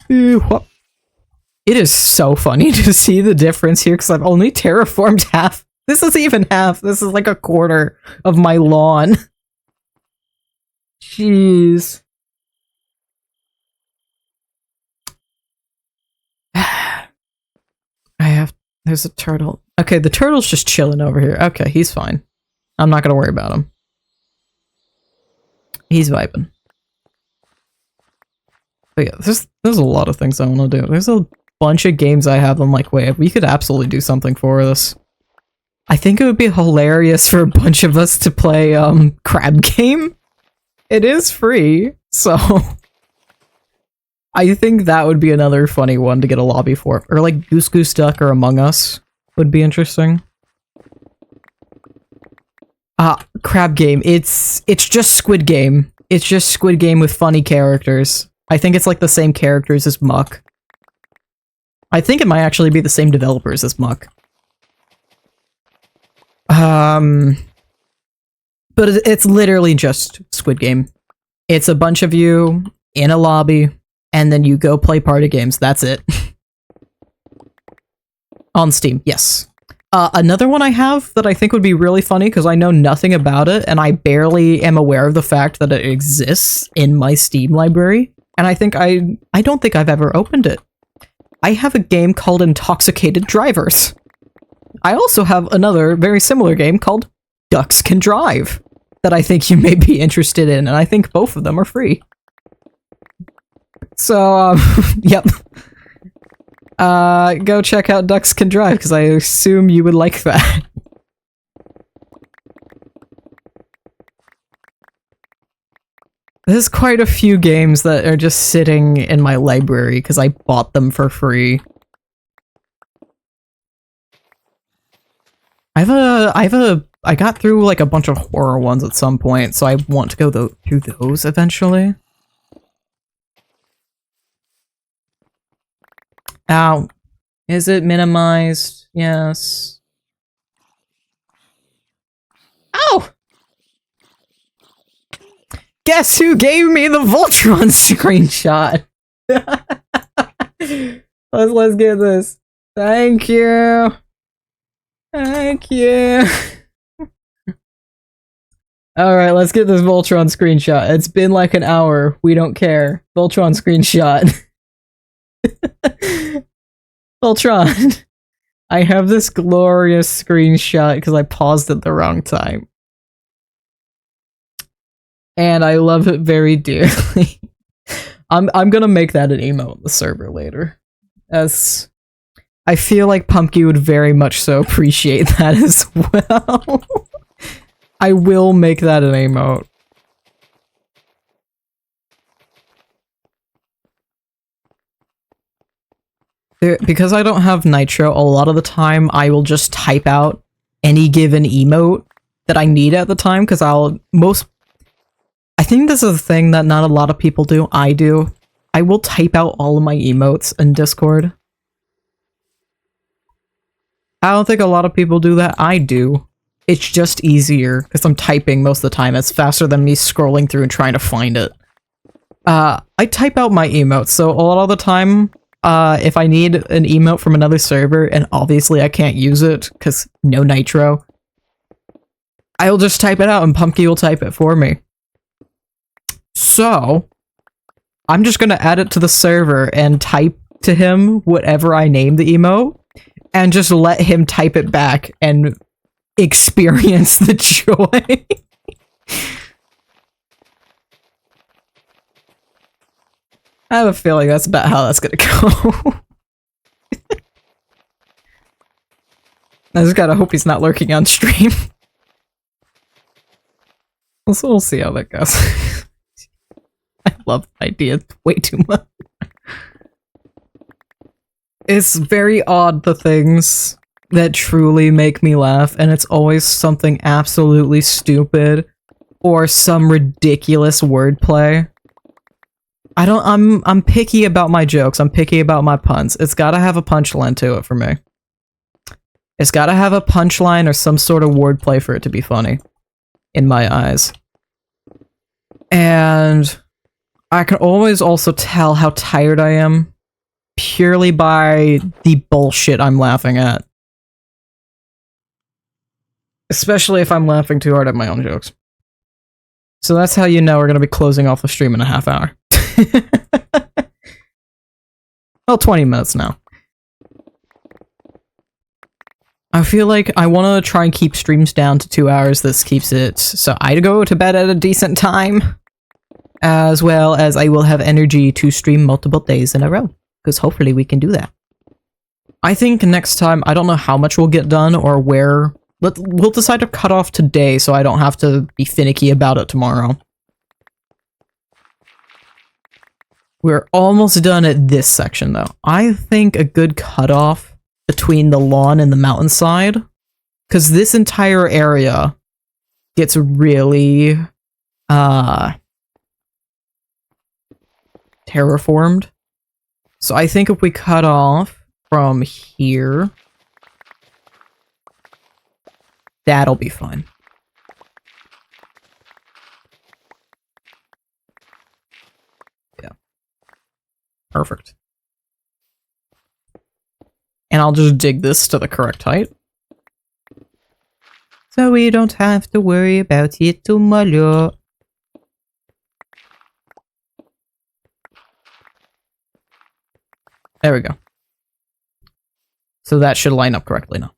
It is so funny to see the difference here, because I've only terraformed half. This is even half. This is like a quarter of my lawn. Jeez. There's a turtle. Okay, the turtle's just chilling over here. Okay, he's fine. I'm not gonna worry about him. He's vibing. But yeah, there's a lot of things I want to do. There's a bunch of games I have. I'm like, wait, we could absolutely do something for this. I think it would be hilarious for a bunch of us to play Crab Game. It is free, so I think that would be another funny one to get a lobby for. Or like Goose Goose Duck or Among Us would be interesting. Crab Game. It's just Squid Game. It's just Squid Game with funny characters. I think it's like the same characters as Muck. I think it might actually be the same developers as Muck. But it's literally just Squid Game. It's a bunch of you in a lobby, and then you go play party games. That's it. On Steam, yes. Another one I have that I think would be really funny, because I know nothing about it, and I barely am aware of the fact that it exists in my Steam library, and I don't think I've ever opened it. I have a game called Intoxicated Drivers. I also have another very similar game called Ducks Can Drive that I think you may be interested in, and I think both of them are free. So, yep. Go check out Ducks Can Drive, because I assume you would like that. There's quite a few games that are just sitting in my library, because I bought them for free. I got through like a bunch of horror ones at some point, so I want to go through those eventually. Ow. Is it minimized? Yes. Ow! Guess who gave me the Voltron screenshot? Let's get this. Thank you. Thank you. Alright, let's get this Voltron screenshot. It's been like an hour. We don't care. Voltron screenshot. Voltron. I have this glorious screenshot because I paused at the wrong time. And I love it very dearly. I'm gonna make that an emote on the server later. As I feel like Pumpkin would very much so appreciate that as well. I will make that an emote. Because I don't have Nitro, a lot of the time I will just type out any given emote that I need at the time, because I think this is a thing that not a lot of people do. I do. I will type out all of my emotes in Discord. I don't think a lot of people do that. I do. It's just easier, because I'm typing most of the time. It's faster than me scrolling through and trying to find it. I type out my emotes, so a lot of the time, if I need an emote from another server, and obviously I can't use it, because no Nitro, I'll just type it out and Pumpkin will type it for me. So, I'm just gonna add it to the server and type to him whatever I name the emote, and just let him type it back and experience the joy. I have a feeling that's about how that's gonna go. I just gotta hope he's not lurking on stream. So we'll see how that goes. I love the idea way too much. It's very odd, the things that truly make me laugh, and it's always something absolutely stupid or some ridiculous wordplay. I'm picky about my jokes. I'm picky about my puns. It's gotta have a punchline to it for me. It's gotta have a punchline or some sort of wordplay for it to be funny, in my eyes. And I can always also tell how tired I am purely by the bullshit I'm laughing at. Especially if I'm laughing too hard at my own jokes. So that's how you know we're gonna be closing off the stream in a half hour. Well, 20 minutes now. I feel like I want to try and keep streams down to 2 hours. This keeps it so I go to bed at a decent time, as well as I will have energy to stream multiple days in a row, because hopefully we can do that. I think next time, I don't know how much we'll get done or where. We'll decide to cut off today so I don't have to be finicky about it tomorrow. We're almost done at this section, though. I think a good cutoff between the lawn and the mountainside, because this entire area gets really terraformed. So I think if we cut off from here, that'll be fine. Yeah. Perfect. And I'll just dig this to the correct height. So we don't have to worry about it tomorrow. There we go. So that should line up correctly now.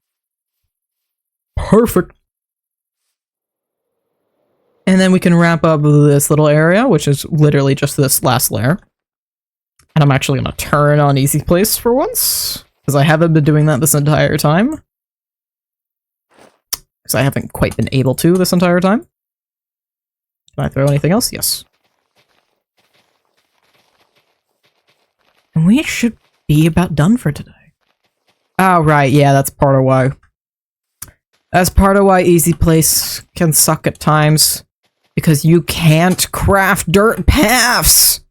Perfect. And then we can wrap up this little area, which is literally just this last layer. And I'm actually going to turn on easy place for once, because I haven't been doing that this entire time. Because I haven't quite been able to this entire time. Can I throw anything else? Yes. And we should be about done for today. Oh, right, yeah, that's part of why. That's part of why easy place can suck at times. Because you can't craft dirt paths!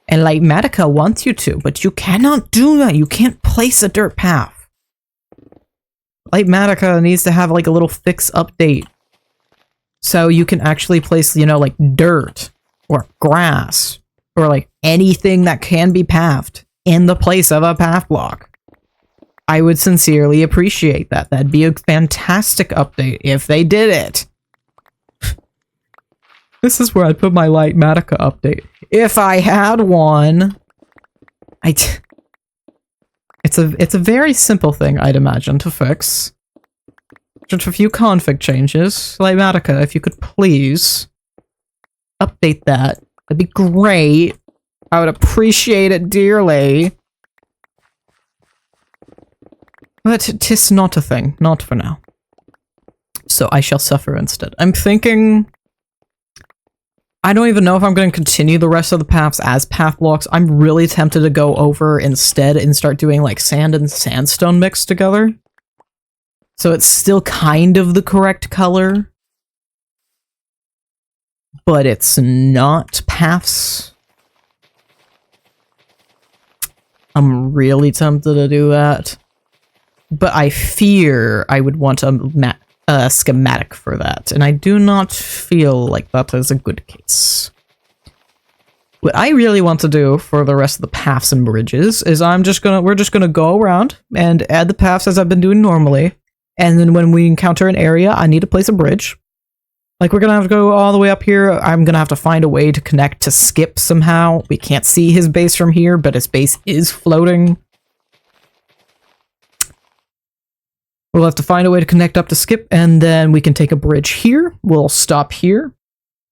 And Lightmatica wants you to, but you cannot do that. You can't place a dirt path. Lightmatica needs to have like a little fix update. So you can actually place, you know, like dirt or grass or like anything that can be pathed in the place of a path block. I would sincerely appreciate that. That'd be a fantastic update if they did it. This is where I'd put my Lightmatica update. If I had one. It's a very simple thing, I'd imagine, to fix. Just a few config changes. Lightmatica, if you could please update that. That'd be great. I would appreciate it dearly. But 'tis not a thing. Not for now. So I shall suffer instead. I'm thinking I don't even know if I'm going to continue the rest of the paths as path blocks. I'm really tempted to go over instead and start doing like sand and sandstone mixed together. So it's still kind of the correct color, but it's not paths. I'm really tempted to do that, but I fear I would want a schematic for that, and I do not feel like that is a good case. What I really want to do for the rest of the paths and bridges is we're just gonna go around and add the paths as I've been doing normally, and then when we encounter an area I need to place a bridge. Like, we're gonna have to go all the way up here. I'm gonna have to find a way to connect to Skip somehow. We can't see his base from here, but his base is floating. We'll have to find a way to connect up to Skip, and then we can take a bridge here. We'll stop here.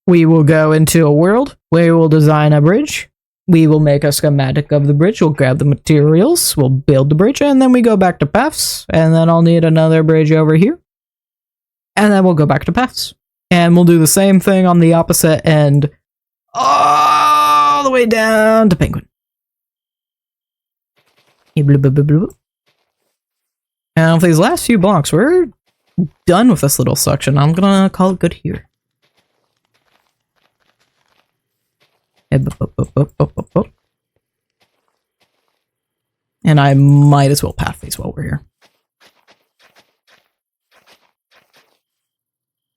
We will go into a world where we'll design a bridge. We will make a schematic of the bridge. We'll grab the materials. We'll build the bridge, and then we go back to paths. And then I'll need another bridge over here. And then we'll go back to paths. And we'll do the same thing on the opposite end. All the way down to Penguin. And for these last few blocks, we're done with this little section. I'm gonna call it good here. And I might as well path these while we're here.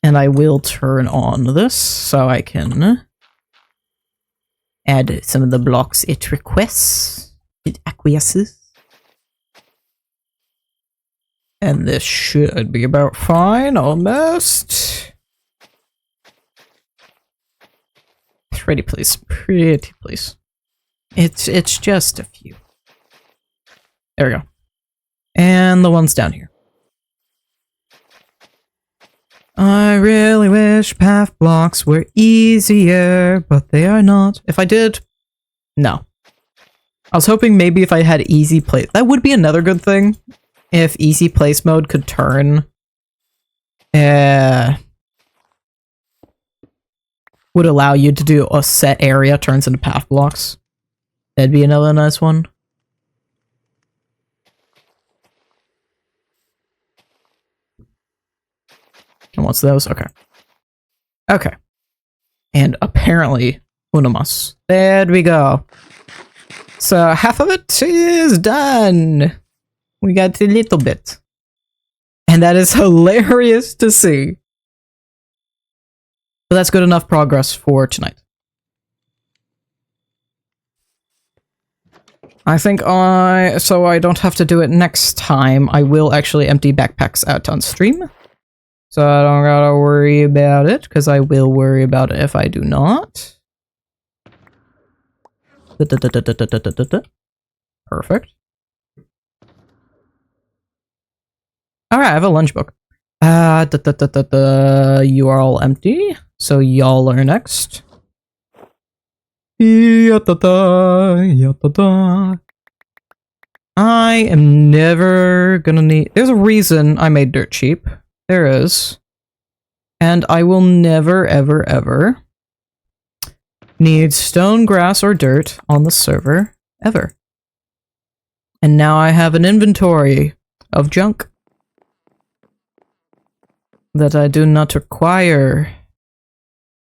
And I will turn on this so I can add some of the blocks it requests. It acquiesces. And this should be about fine, almost. Pretty please, pretty please. It's just a few. There we go. And the ones down here. I really wish path blocks were easier, but they are not. If I did, no. I was hoping maybe if I had easy place, that would be another good thing. If easy place mode could turn, would allow you to do a set area turns into path blocks. That'd be another nice one. And what's those? Okay. Okay. And apparently, Unamas. There we go. So half of it is done. We got a little bit. And that is hilarious to see. But that's good enough progress for tonight. I think so I don't have to do it next time, I will actually empty backpacks out on stream. So I don't gotta worry about it, because I will worry about it if I do not. Perfect. Alright, I have a lunch book. You are all empty, so y'all are next. I am never gonna need... There's a reason I made dirt cheap. There is. And I will never, ever, ever need stone, grass, or dirt on the server, ever. And now I have an inventory of junk that I do not require.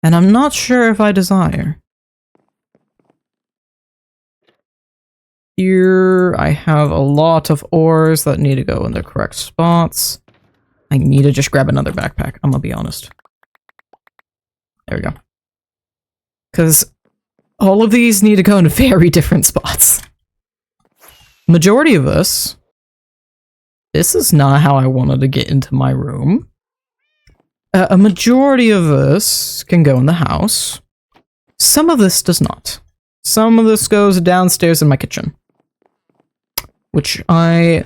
And I'm not sure if I desire. Here, I have a lot of ores that need to go in the correct spots. I need to just grab another backpack, I'm gonna be honest. There we go. Because all of these need to go in very different spots. Majority of this is not how I wanted to get into my room. A majority of this can go in the house. Some of this does not. Some of this goes downstairs in my kitchen. Which I'm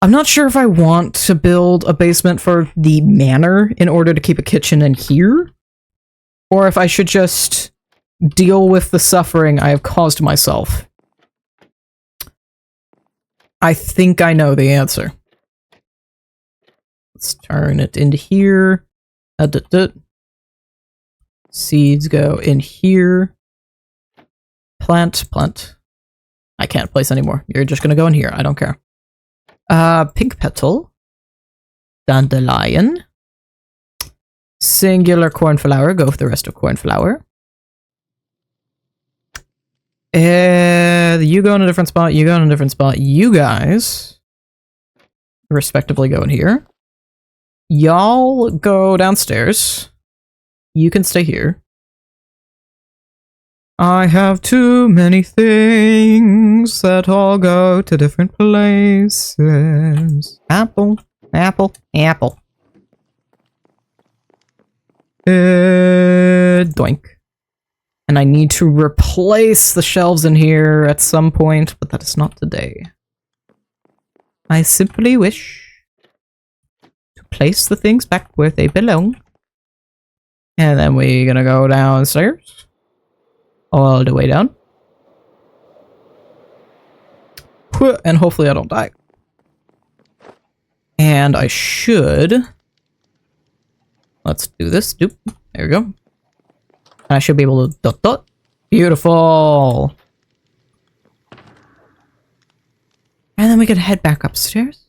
not sure if I want to build a basement for the manor in order to keep a kitchen in here. Or if I should just deal with the suffering I have caused myself. I think I know the answer. Let's turn it into here. Seeds go in here. Plant. I can't place anymore. You're just gonna go in here. I don't care. Pink petal. Dandelion. Singular cornflower. Go for the rest of cornflower. You go in a different spot. You go in a different spot. You guys, respectively, go in here. Y'all go downstairs. You can stay here. I have too many things that all go to different places. Apple. Doink. And I need to replace the shelves in here at some point, but that is not today. I simply wish to place the things back where they belong. And then we're gonna go downstairs. All the way down. And hopefully I don't die. And I should... Let's do this. Doop. There we go. And I should be able to... Dot dot. Beautiful! And then we can head back upstairs.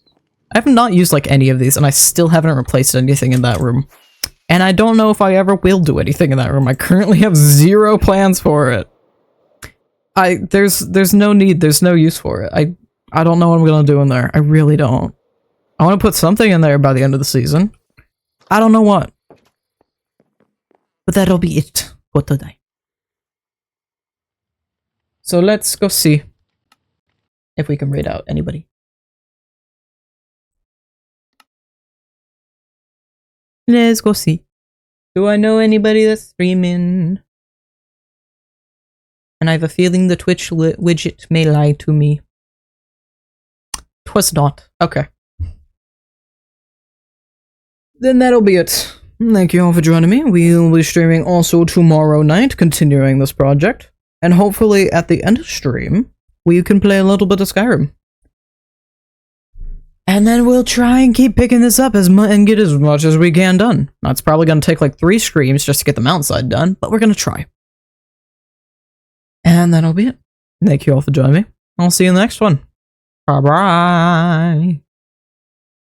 I have not used like any of these, and I still haven't replaced anything in that room. And I don't know if I ever will do anything in that room. I currently have 0 plans for it. There's no need, there's no use for it. I don't know what I'm gonna do in there. I really don't. I want to put something in there by the end of the season. I don't know what. But that'll be it for today. So let's go see if we can raid out anybody. Let's go see. Do I know anybody that's streaming? And I have a feeling the Twitch widget may lie to me. 'Twas not. Okay. Then that'll be it. Thank you all for joining me. We'll be streaming also tomorrow night, continuing this project. And hopefully at the end of stream, we can play a little bit of Skyrim. And then we'll try and keep picking this up and get as much as we can done. That's probably going to take like 3 streams just to get the mountainside done, but we're going to try. And that'll be it. Thank you all for joining me. I'll see you in the next one. Bye-bye.